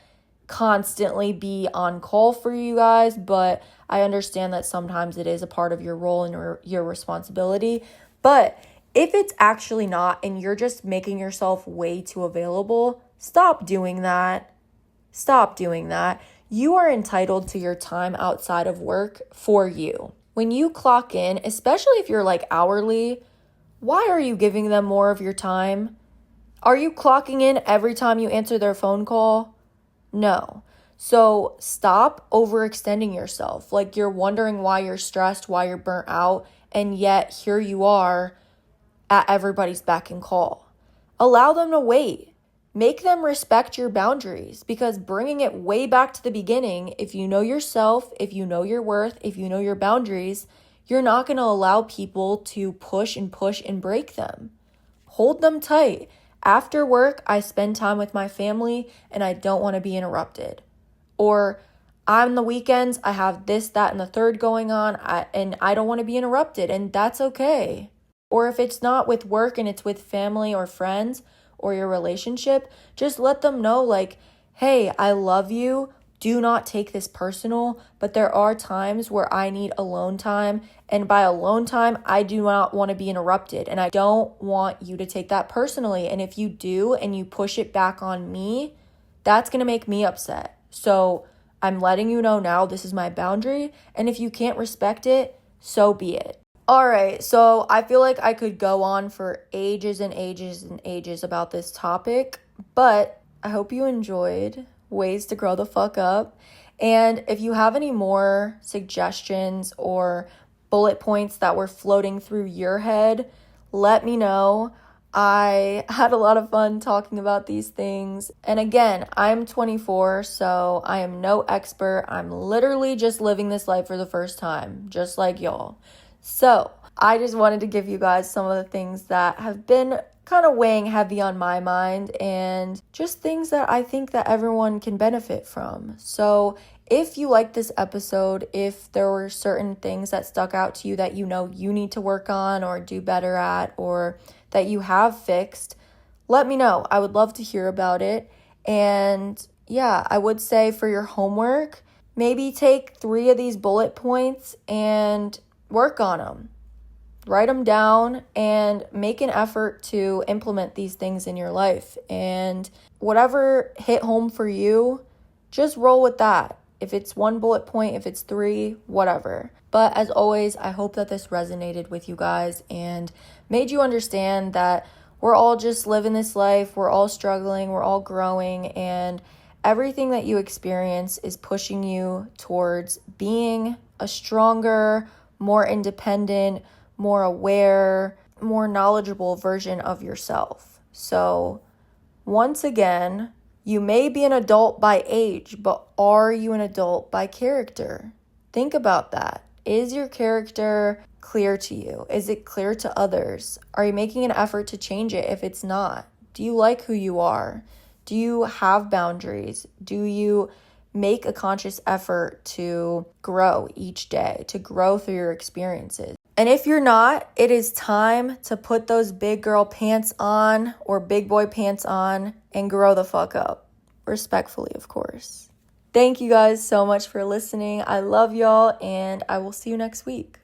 constantly be on call for you guys, but I understand that sometimes it is a part of your role and your responsibility. But if it's actually not, and you're just making yourself way too available, stop doing that. Stop doing that. You are entitled to your time outside of work for you. When you clock in, especially if you're like hourly, why are you giving them more of your time? Are you clocking in every time you answer their phone call? No. So stop overextending yourself. Like, you're wondering why you're stressed, why you're burnt out, and yet here you are at everybody's beck and call. Allow them to wait. Make them respect your boundaries, because bringing it way back to the beginning, if you know yourself, if you know your worth, if you know your boundaries, you're not going to allow people to push and break them. Hold them tight. After work, I spend time with my family and I don't want to be interrupted. Or on the weekends, I have this, that, and the third going on, and I don't want to be interrupted, and that's okay. Or if it's not with work and it's with family or friends or your relationship, just let them know, like, hey, I love you. Do not take this personal, but there are times where I need alone time. And by alone time, I do not want to be interrupted. And I don't want you to take that personally. And if you do and you push it back on me, that's going to make me upset. So I'm letting you know now, this is my boundary. And if you can't respect it, so be it. All right, so I feel like I could go on for ages and ages and ages about this topic, but I hope you enjoyed ways to grow the fuck up. And if you have any more suggestions or bullet points that were floating through your head, let me know. I had a lot of fun talking about these things. And again, I'm 24, so I am no expert. I'm literally just living this life for the first time, just like y'all. So I just wanted to give you guys some of the things that have been kind of weighing heavy on my mind, and just things that I think that everyone can benefit from. So if you like this episode, if there were certain things that stuck out to you that you know you need to work on or do better at, or that you have fixed, let me know. I would love to hear about it. And yeah, I would say for your homework, maybe take 3 of these bullet points and work on them. Write them down and make an effort to implement these things in your life. And whatever hit home for you, just roll with that. If it's 1 bullet point, if it's 3, whatever. But as always, I hope that this resonated with you guys and made you understand that we're all just living this life. We're all struggling. We're all growing. And everything that you experience is pushing you towards being a stronger, more independent, more aware, more knowledgeable version of yourself. So once again, you may be an adult by age, but are you an adult by character? Think about that. Is your character clear to you? Is it clear to others? Are you making an effort to change it if it's not? Do you like who you are? Do you have boundaries? Do you make a conscious effort to grow each day, to grow through your experiences? And if you're not, it is time to put those big girl pants on, or big boy pants on, and grow the fuck up. Respectfully, of course. Thank you guys so much for listening. I love y'all, and I will see you next week.